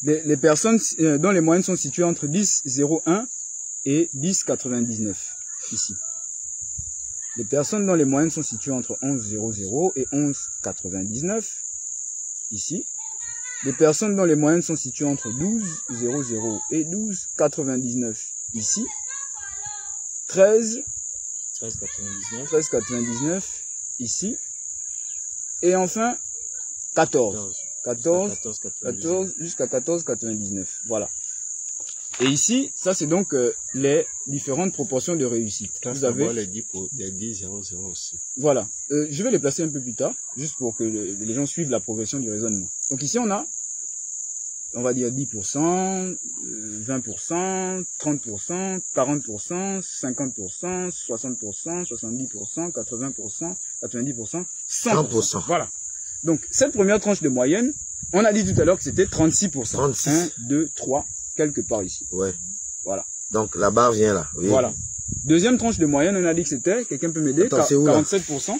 les personnes dont les moyennes sont situées entre 10,01 et 10,99 ici. Les personnes dont les moyennes sont situées entre 11,00 et 11,99 ici. Les personnes dont les moyennes sont situées entre 12,00 et 12,99 ici. 13,99 ici. Et enfin 14 jusqu'à 14,99. Voilà. Et ici, ça c'est donc les différentes proportions de réussite. Vous avez les 10,00 aussi. Voilà. Je vais les placer un peu plus tard, juste pour que les gens suivent la progression du raisonnement. Donc ici, on a, on va dire 10%, 20%, 30%, 40%, 50%, 60%, 70%, 80%, 90%, 100%. Voilà. Donc, cette première tranche de moyenne, on a dit tout à l'heure que c'était 36%. 36. 1, 2, 3, quelque part ici. Ouais. Voilà. Donc, la barre vient là. Oui. Voilà. Deuxième tranche de moyenne, on a dit que c'était, quelqu'un peut m'aider, 47%.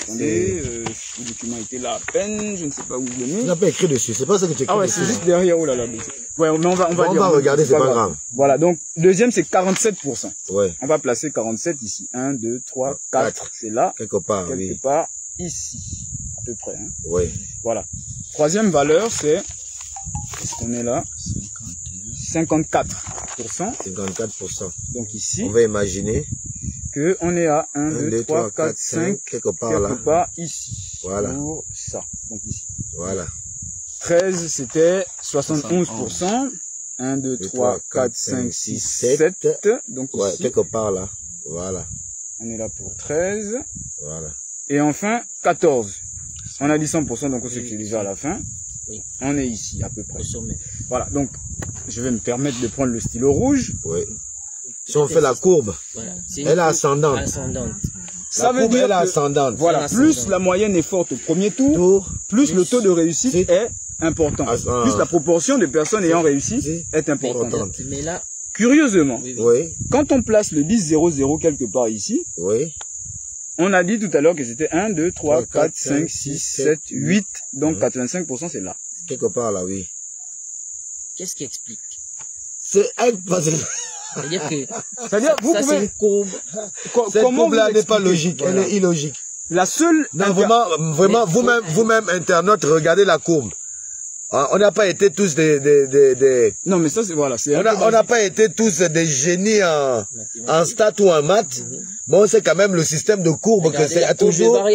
Attendez, le document était là à peine, je ne sais pas où je l'ai mis. Tu n'as pas écrit dessus, c'est pas ça que tu écris. Ah ouais, c'est juste derrière, oh là là. Ouais, mais on va regarder, c'est pas grave. Voilà, donc, deuxième, c'est 47%. Ouais. On va placer 47 ici. 1, 2, 3, 4. C'est là. Quelque part, quelque part, ici. À peu près, hein. Ouais. Voilà. Troisième valeur, c'est, est-ce qu'on est là? 54%. 54%. Donc ici. On va imaginer que on est à 1, 2, 3, 4, 5, quelque part là. Quelque part ici. Voilà. Pour ça. Donc ici. Voilà. 13, c'était 71%. 1, 2, 3, 4, 5, 6, 7. Donc ouais, ici. quelque part là. Voilà. On est là pour 13. Voilà. Et enfin, 14. On a dit 100%, donc on sait que c'est déjà à la fin. Oui. On est ici, à peu près. Au sommet. Voilà, donc, je vais me permettre de prendre le stylo rouge. Oui. Si on fait la courbe, voilà. Elle est ascendante. Ça veut dire ascendante. Voilà, plus la moyenne est forte au premier tour, plus le taux de réussite est important. Plus la proportion de personnes ayant réussi est importante. Mais là, curieusement, oui. Quand on place le 10-0-0 quelque part ici, oui. On a dit tout à l'heure que c'était 1, 2, 3, 4, 5, 6, 7, 8. Donc 85% c'est là. Quelque part là, oui. Qu'est-ce qui explique? C'est impossible. C'est-à-dire que c'est-à-dire vous ça pouvez... c'est une courbe. Cette courbe-là n'est pas logique, voilà. Elle est illogique. La seule... Non, vraiment, vous-même, internaute, regardez la courbe. On n'a pas été tous des... Non, mais ça, c'est... Voilà, on n'a pas été tous des génies en stats ou en maths. Bon, c'est quand même le système de courbe que c'est toujours...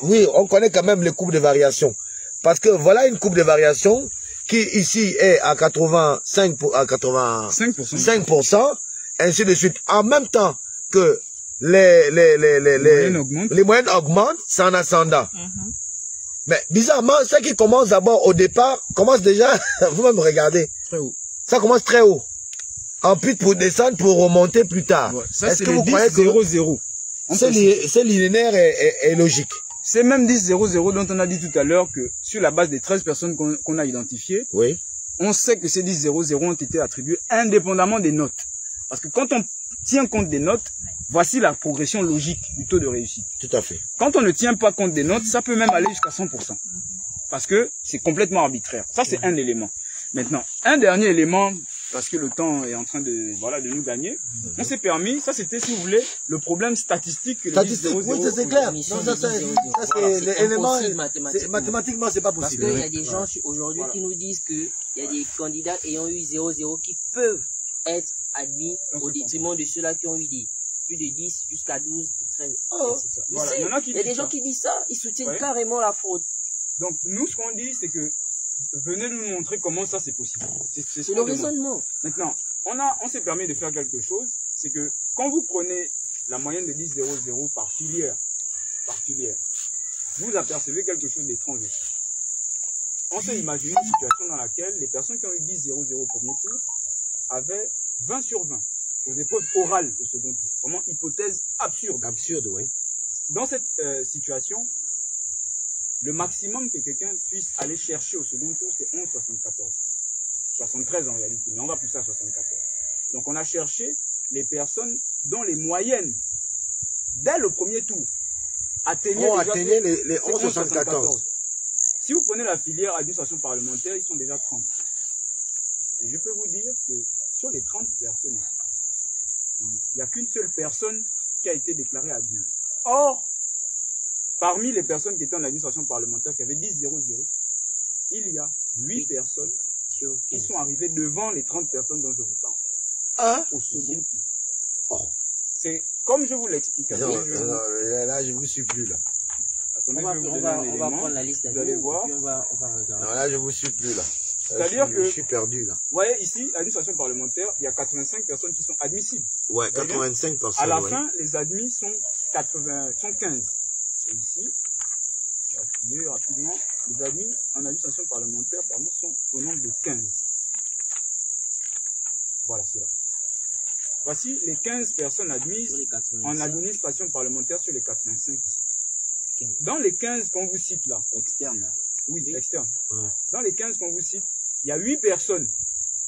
Oui, on connaît quand même les courbes de variation. Parce que voilà une courbe de variation qui ici est à 85%, ainsi de suite. En même temps que les moyennes augmentent, c'est en ascendant. Mais bizarrement, ce qui commence d'abord au départ, commence déjà, vous-même regardez. Très haut. Ça commence très haut. Ensuite pour descendre, pour remonter plus tard. Ouais, est-ce que vous croyez que 0-0 c'est linéaire et logique? C'est même 10-0-0 dont on a dit tout à l'heure que sur la base des 13 personnes qu'on a identifiées, oui. On sait que ces 10-0-0 ont été attribués indépendamment des notes. Parce que quand on tient compte des notes, voici la progression logique du taux de réussite. Tout à fait. Quand on ne tient pas compte des notes, ça peut même aller jusqu'à 100%. Parce que c'est complètement arbitraire. Ça, c'est un élément. Maintenant, un dernier élément, parce que le temps est en train de, voilà, de nous gagner, on s'est permis, ça c'était, si vous voulez, le problème statistique. Statistique, oui, c'est clair. Non, ça c'est l'élément, mathématiquement, c'est pas possible. Parce qu'il y a des gens aujourd'hui qui nous disent qu'il y a des candidats ayant eu 0-0 qui peuvent être admis au détriment de ceux-là qui ont eu des plus de 10 jusqu'à 12, 13, etc. Voilà. Il y a des gens qui disent ça, ils soutiennent carrément la fraude. Donc nous, ce qu'on dit, c'est que venez nous montrer comment ça c'est possible. C'est le raisonnement. Maintenant, on s'est permis de faire quelque chose, c'est que quand vous prenez la moyenne de 10-0-0 par filière, vous apercevez quelque chose d'étrange aussi. On s'est imaginé une situation dans laquelle les personnes qui ont eu 10-0-0 au premier tour avaient 20 sur 20 aux épreuves orales au second tour. Vraiment, hypothèse absurde. Absurde, oui. Dans cette situation, le maximum que quelqu'un puisse aller chercher au second tour, c'est 11,74. 73 en réalité, mais on va pousser à 74. Donc on a cherché les personnes dont les moyennes, dès le premier tour, atteignaient les 11,74. Si vous prenez la filière administration parlementaire, ils sont déjà 30. Et je peux vous dire que sur les 30 personnes ici, il n'y a qu'une seule personne qui a été déclarée admise. Or, parmi les personnes qui étaient en administration parlementaire, qui avaient 10-0-0, il y a 8 personnes qui sont arrivées devant les 30 personnes dont je vous parle. Au second tour. C'est comme je vous l'explique. Là, je ne vous suis plus là. Attendez, on va prendre la liste vous allez voir. Et on va regarder. Non, là, je ne vous suis plus là. C'est-à-dire que... Je suis perdu là. Vous voyez, ici, l'administration parlementaire, il y a 85 personnes qui sont admissibles. Ouais, 85 personnes. À la fin, les admis sont 15. C'est ici. Je vais appuyer rapidement. Les admis en administration parlementaire, pardon, sont au nombre de 15. Voilà, c'est là. Voici les 15 personnes admises en administration parlementaire sur les 85 ici. 15. Dans les 15 qu'on vous cite là. Externe. Oui, externe. Ouais. Dans les 15 qu'on vous cite, il y a 8 personnes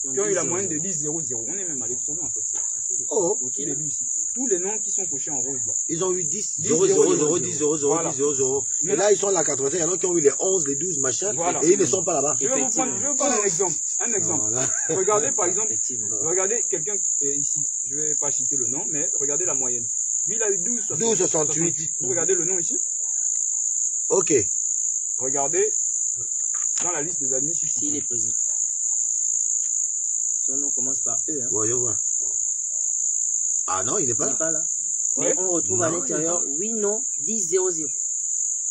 qui ont eu la moyenne de 10-0-0. On est même allé trop loin en fait. Au tout début ici. Tous les noms qui sont cochés en rose là. Ils ont eu 10-0-0, 10-0-0, 10-0-0. Et là, ils sont à la 85. Il y en a qui ont eu les 11, les 12, machin. Voilà. Et ils ne sont pas là-bas. Je vais vous prendre un exemple. Voilà. Regardez par exemple, regardez quelqu'un ici. Je ne vais pas citer le nom, mais regardez la moyenne. Lui, il a eu 12,68. Vous regardez le nom ici. Ok. Regardez dans la liste des admis. S'il est présent. Son nom commence par E. Hein. Ouais, je vois. Ah non, il n'est pas là. Il n'est pas là. Mais on retrouve à l'intérieur 8 noms, 10-0-0.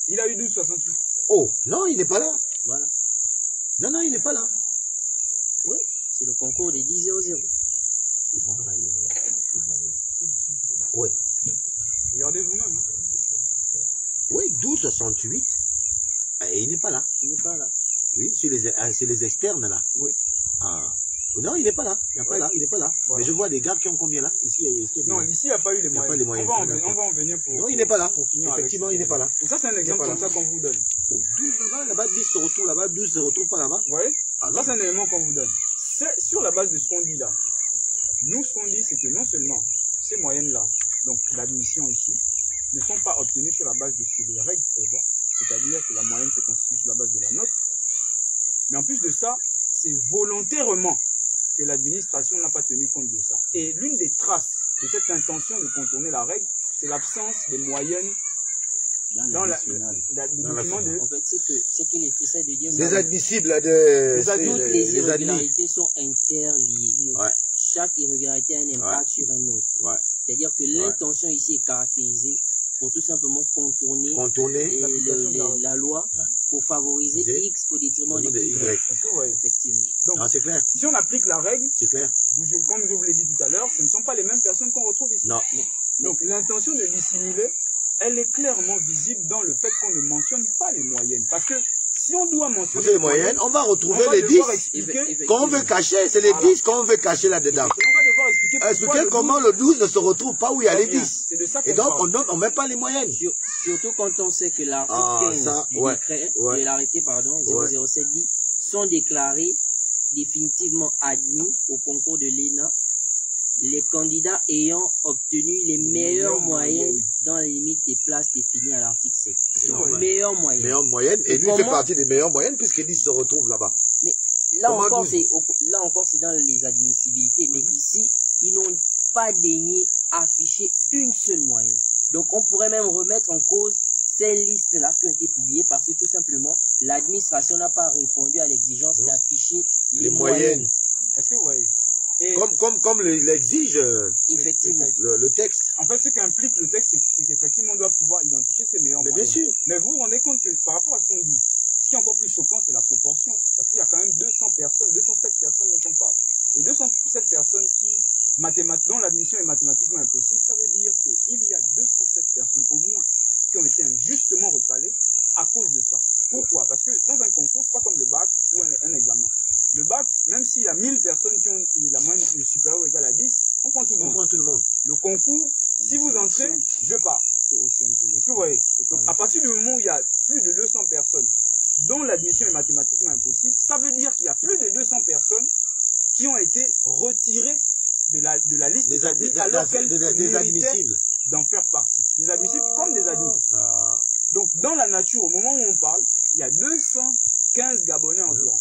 Il a eu 12,68. Oh, non, il n'est pas là. Voilà. Non, il n'est pas là. Oui, c'est le concours des 10-0-0. Oui. Regardez vous-même. Hein. Oui, 12,68. Et il n'est pas là. Il n'est pas là. Oui, c'est les externes là. Oui. Ah. Non, il n'est pas là. Il n'est pas là. Il n'est pas là. Voilà. Mais je vois des gars qui ont combien là? Ici, non, ici, il n'y a pas eu les moyens. Pas les moyens. On va en venir pour. Non, il n'est pas là. Pour finir. Effectivement, il n'est pas là. Et ça, c'est un exemple comme ça qu'on vous donne. Oh, 12 là-bas, 10 se retrouve là-bas, 12 se retrouve pas là-bas. Vous voyez? Ah, ça, c'est un élément qu'on vous donne. Sur la base de ce qu'on dit là. Nous, ce qu'on dit, c'est que non seulement ces moyennes-là, donc l'admission ici, ne sont pas obtenues sur la base de ce que les règles prévoient, c'est-à-dire que la moyenne se constitue sur la base de la note, mais en plus de ça, c'est volontairement que l'administration n'a pas tenu compte de ça. Et l'une des traces de cette intention de contourner la règle, c'est l'absence des moyennes dans le document de... En fait, c'est qu'il essaie de dire... Les admissibles, toutes les irrégularités sont interliées. Ouais. Chaque irrégularité a un impact sur un autre. Ouais. C'est-à-dire que l'intention ici est caractérisée pour tout simplement contourner la loi, pour favoriser X au détriment de Y. Effectivement. Donc, c'est clair. Si on applique la règle, c'est clair. Comme je vous l'ai dit tout à l'heure, ce ne sont pas les mêmes personnes qu'on retrouve ici. Non. Donc l'intention de dissimuler, elle est clairement visible dans le fait qu'on ne mentionne pas les moyennes. Parce que si on doit mentionner les moyennes, on va retrouver les 10. Quand on veut cacher, c'est les 10 qu'on veut cacher là-dedans. On va devoir expliquer comment le 12 ne se retrouve pas où il y a les 10. Et donc, on ne met pas les moyennes. Surtout quand on sait que l'article 15 du décret, de l'arrêté 007 dit, sont déclarés définitivement admis au concours de l'ENA les candidats ayant obtenu les meilleures moyennes dans les limites des places définies à l'article 7. Meilleures moyennes. Meilleures moyennes. Et lui fait partie des meilleures moyennes puisqu'il dit se retrouve là-bas. Mais là encore, c'est dans les admissibilités. Mais ici, ils n'ont pas daigné afficher une seule moyenne. Donc, on pourrait même remettre en cause ces listes-là qui ont été publiées parce que tout simplement, l'administration n'a pas répondu à l'exigence d'afficher les moyennes. Est-ce que vous voyez? Comme l'exige effectivement le texte. En fait, ce qu'implique le texte, c'est qu'effectivement, on doit pouvoir identifier ses meilleurs moyens. Bien sûr. Mais vous vous rendez compte que par rapport à ce qu'on dit, ce qui est encore plus choquant, c'est la proportion. Parce qu'il y a quand même 200 personnes, 207 personnes dont on parle. Et 207 personnes dont l'admission est mathématiquement impossible, ça veut dire qu'il y a 207 personnes au moins qui ont été injustement recalées à cause de ça. Pourquoi? Parce que dans un concours, c'est pas comme le bac ou un examen. Le bac, même s'il y a 1000 personnes qui ont la moyenne supérieure ou égale à 10, on prend tout le monde. Le concours, si vous entrez, je pars. Est-ce que vous voyez? Donc, à partir du moment où il y a plus de 200 personnes dont l'admission est mathématiquement impossible, ça veut dire qu'il y a plus de 200 personnes qui ont été retirées de la liste des admis alors qu'elles méritaient d'en faire partie. Des admissibles comme des admis. Donc, dans la nature, au moment où on parle, il y a 215 Gabonais environ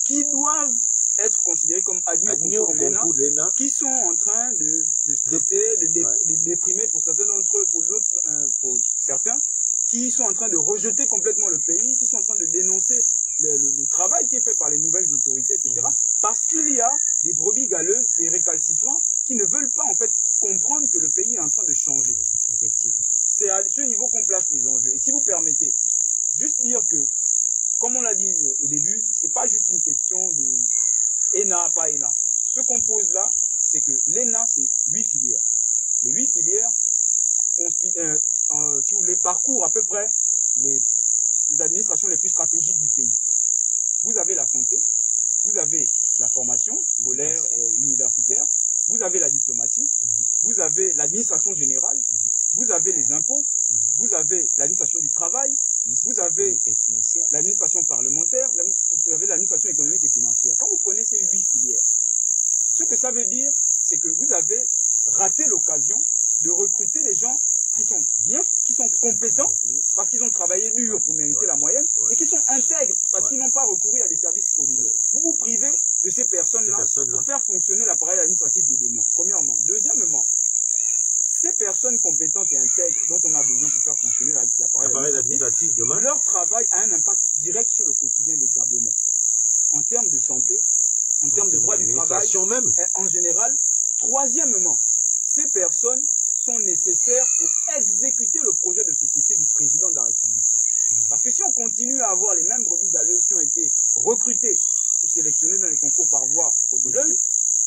qui doivent être considérés comme admis au concours de l'ENA, qui sont en train de stresser, de déprimer pour certains d'entre eux, pour certains, qui sont en train de rejeter complètement le pays, qui sont en train de dénoncer le travail qui est fait par les nouvelles autorités, etc. Parce qu'il y a des brebis galeuses, des récalcitrants, qui ne veulent pas en fait comprendre que le pays est en train de changer. Effectivement. C'est à ce niveau qu'on place les enjeux. Et si vous permettez, juste dire que, comme on l'a dit au début, c'est pas juste une question de ENA, pas ENA. Ce qu'on pose là, c'est que l'ENA, c'est 8 filières. Les 8 filières, si vous voulez, parcourent à peu près les administrations les plus stratégiques du pays. Vous avez la santé, vous avez la formation scolaire et universitaire, vous avez la diplomatie, vous avez l'administration générale, vous avez les impôts, vous avez l'administration du travail, vous avez l'administration parlementaire, vous avez l'administration économique et financière. Quand vous prenez ces 8 filières, ce que ça veut dire, c'est que vous avez raté l'occasion de recruter des gens qui sont compétents, parce qu'ils ont travaillé dur pour mériter la moyenne, et qui sont intègres, parce qu'ils n'ont pas recouru à des services frauduleux. Vous vous privez de ces personnes-là pour faire fonctionner l'appareil administratif de demain, premièrement. Deuxièmement, ces personnes compétentes et intègres dont on a besoin pour faire fonctionner l'appareil administratif demain, leur travail a un impact direct sur le quotidien des Gabonais. En termes de santé, en termes de droit du travail, même. En général. Troisièmement, ces personnes sont nécessaires pour exécuter le projet de société du président de la République. Parce que si on continue à avoir les mêmes brebis galeuses qui ont été recrutées ou sélectionnées dans les concours par voie frauduleuse,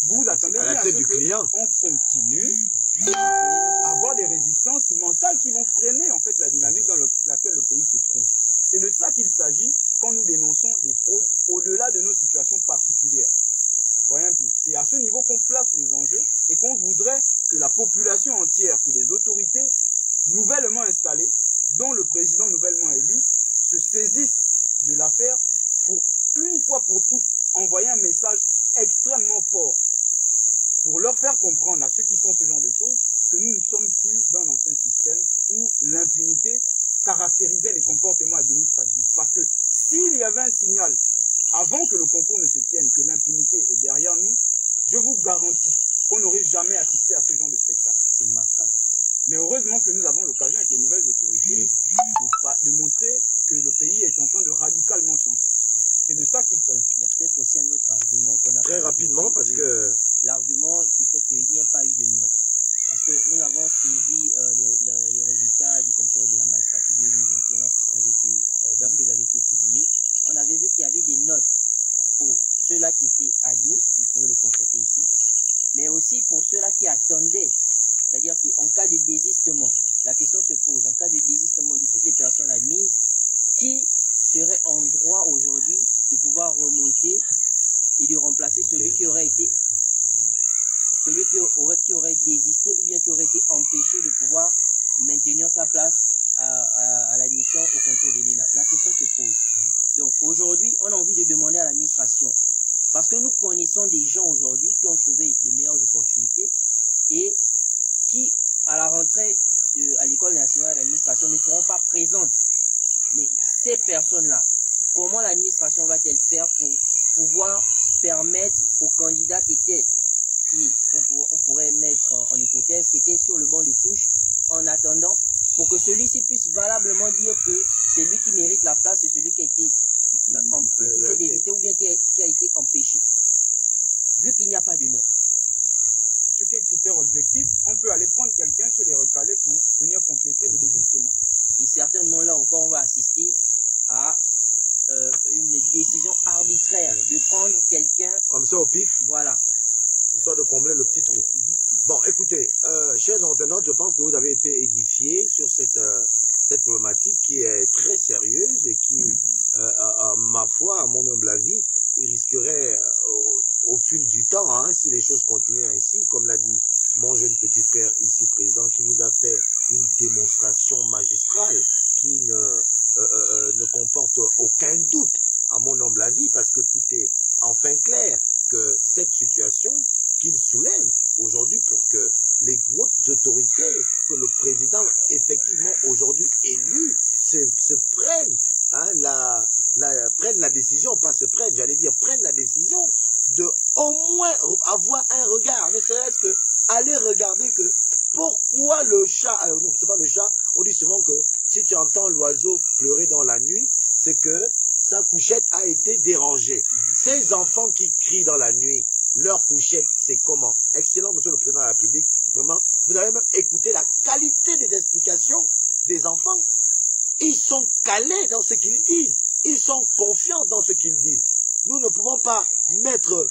vous attendez à ce qu'on continue à avoir des résistances mentales qui vont freiner en fait la dynamique dans laquelle le pays se trouve. C'est de ça qu'il s'agit quand nous dénonçons des fraudes au-delà de nos situations particulières. Voyez un peu. une fois pour toutes envoyer un message extrêmement fort pour leur faire comprendre à ceux qui font ce genre de choses que nous ne sommes plus dans l'ancien système où l'impunité caractérisait les comportements administratifs. Parce que s'il y avait un signal avant que le concours ne se tienne, que l'impunité est derrière nous, je vous garantis qu'on n'aurait jamais assisté à ce genre de spectacle. C'est macabre. Mais heureusement que nous avons l'occasion avec les nouvelles autorités de montrer que le pays est en train de radicalement changer. C'est de ça qu'il s'agit. Il y a peut-être aussi un autre argument qu'on a... Très rapidement, parce que... L'argument du fait qu'il n'y a pas eu de notes. Parce que nous avons suivi les résultats du concours de la magistrature 2021 lorsqu'ils avaient été publiés. On avait vu qu'il y avait des notes pour ceux-là qui étaient admis, vous pouvez le constater ici, mais aussi pour ceux-là qui attendaient. C'est-à-dire qu'en cas de désistement, la question se pose, en cas de désistement de toutes les personnes admises, qui serait en droit aujourd'hui de pouvoir remonter et de remplacer celui qui aurait été, qui aurait désisté ou bien qui aurait été empêché de pouvoir maintenir sa place à l'admission au concours de l'ENA. La question se pose. Donc aujourd'hui, on a envie de demander à l'administration, parce que nous connaissons des gens aujourd'hui qui ont trouvé de meilleures opportunités et qui, à la rentrée à l'École nationale d'administration, ne seront pas présentes. Mais ces personnes-là, comment l'administration va-t-elle faire pour pouvoir permettre aux candidats on pourrait mettre en hypothèse, qui étaient sur le banc de touche en attendant, pour que celui-ci puisse valablement dire que c'est lui qui mérite la place, c'est celui qui a été qui s'est désisté ou bien qui a été empêché. Vu qu'il n'y a pas de note. Ce qui est critère objectif, on peut aller prendre quelqu'un chez les recalés pour venir compléter le désistement. Et certainement là encore, on va assister à une décision arbitraire de prendre quelqu'un... Comme ça au pif. Voilà. Histoire de combler le petit trou. Bon, écoutez, chers internautes, je pense que vous avez été édifiés sur cette problématique qui est très sérieuse et qui, ma foi, à mon humble avis, risquerait au fil du temps, hein, si les choses continuent ainsi, comme l'a dit mon jeune petit frère ici présent, qui nous a fait une démonstration magistrale qui ne comporte aucun doute, à mon humble avis, parce que tout est enfin clair, que cette situation qu'il soulève aujourd'hui pour que les hautes autorités, que le président effectivement aujourd'hui élu se prenne, hein, prenne la décision, pas se prenne, j'allais dire prenne la décision de au moins avoir un regard, ne serait-ce que aller regarder que pourquoi le chat, non c'est pas le chat, on dit souvent que si tu entends l'oiseau pleurer dans la nuit, c'est que sa couchette a été dérangée. Ces enfants qui crient dans la nuit, leur couchette, c'est comment? Excellent, monsieur le président de la République, vraiment, vous avez même écouté la qualité des explications des enfants. Ils sont calés dans ce qu'ils disent, ils sont confiants dans ce qu'ils disent. Nous ne pouvons pas mettre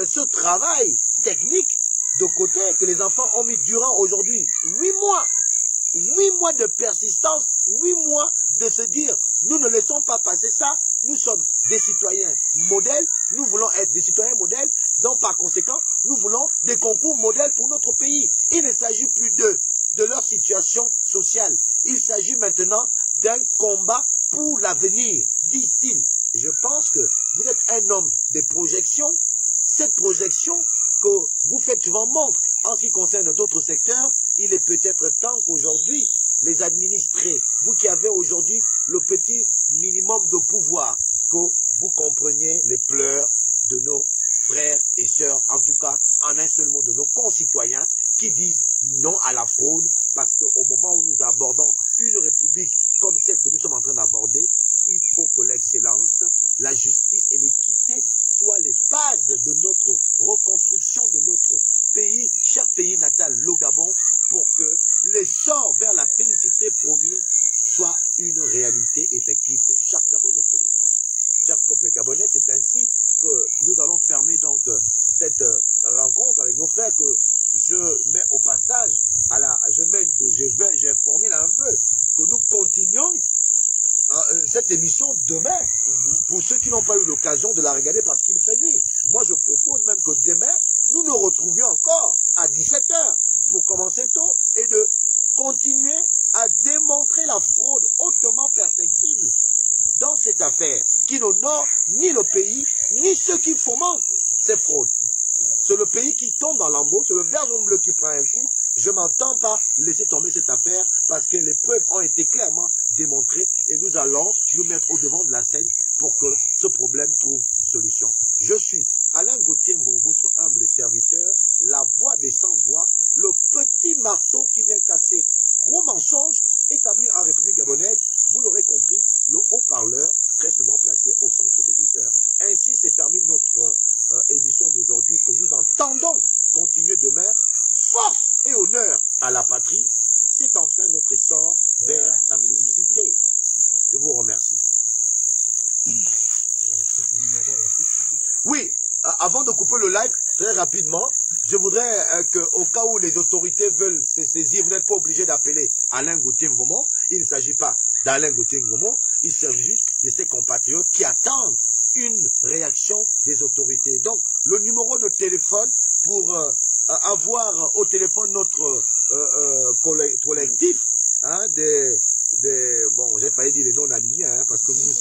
ce travail technique de côté que les enfants ont mis durant aujourd'hui 8 mois. 8 mois de persistance, 8 mois de se dire, nous ne laissons pas passer ça, nous sommes des citoyens modèles, nous voulons être des citoyens modèles, donc par conséquent, nous voulons des concours modèles pour notre pays. Il ne s'agit plus de leur situation sociale, il s'agit maintenant d'un combat pour l'avenir, disent-ils. Et je pense que vous êtes un homme de projection, cette projection que vous faites souvent montre en ce qui concerne d'autres secteurs, il est peut-être temps qu'aujourd'hui, les administrés, vous qui avez aujourd'hui le petit minimum de pouvoir, que vous compreniez les pleurs de nos frères et sœurs, en tout cas en un seul mot de nos concitoyens, qui disent non à la fraude, parce qu'au moment où nous abordons une république comme celle que nous sommes en train d'aborder, il faut que l'excellence, la justice et l'équité soient les bases de notre reconstruction de notre pays, cher pays natal, le Gabon, pour que l'essor vers la félicité promise soit une réalité effective pour chaque Gabonais que nous sommes. Cher peuple gabonais, c'est ainsi que nous allons fermer donc cette rencontre avec nos frères que je mets au passage je formule un peu que nous continuons cette émission demain, pour ceux qui n'ont pas eu l'occasion de la regarder parce qu'il fait nuit. Moi, je propose même que demain, nous nous retrouvions encore à 17 h pour commencer tôt et de continuer à démontrer la fraude hautement perceptible dans cette affaire qui n'honore ni le pays, ni ceux qui fomentent ces fraudes. C'est le pays qui tombe dans l'embout, c'est le verre bleu qui prend un coup. Je ne m'entends pas laisser tomber cette affaire parce que les preuves ont été clairement démontrées et nous allons nous mettre au devant de la scène pour que ce problème trouve solution. Je suis Alain Gauthier, votre humble serviteur, la voix des sans-voix, le petit marteau qui vient casser gros mensonges établis en République gabonaise. Vous l'aurez compris, le haut-parleur très souvent placé au centre de viseur. Ainsi se termine notre émission d'aujourd'hui que nous entendons continuer demain. Force et honneur à la patrie, c'est enfin notre essor vers la félicité. Je vous remercie. Oui, avant de couper le live, très rapidement, je voudrais qu'au cas où les autorités veulent se saisir, vous n'êtes pas obligé d'appeler Alain Gauthier Ngomon. Il ne s'agit pas d'Alain Gauthier Ngomon, il s'agit de ses compatriotes qui attendent une réaction des autorités. Donc, le numéro de téléphone pour avoir au téléphone notre collectif, hein, bon, j'ai failli dire les non-alignés, hein, parce que nous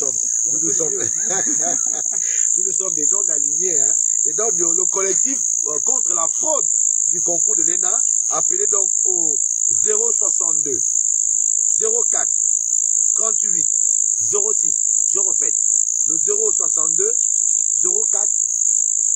sommes des non-alignés, hein, et donc le collectif contre la fraude du concours de l'ENA, appelez donc au 062 04 38 06, je répète, le 062 04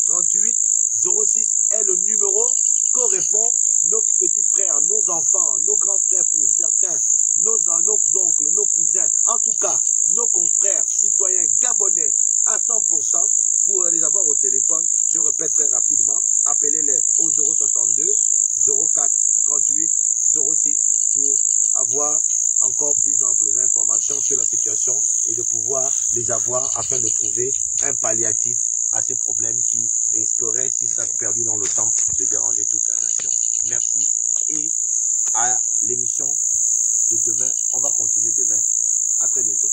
38 06 est le numéro que répond nos petits frères, nos enfants, nos grands frères pour certains, nos oncles, nos cousins, en tout cas, nos confrères citoyens gabonais à 100% pour les avoir au téléphone. Je répète très rapidement, appelez-les au 062 04 38 06 pour avoir encore plus amples informations sur la situation et de pouvoir les avoir afin de trouver un palliatif à ces problèmes qui risqueraient, si ça se perdu dans le temps, de déranger toute la nation. Merci et à l'émission de demain. On va continuer demain. À très bientôt.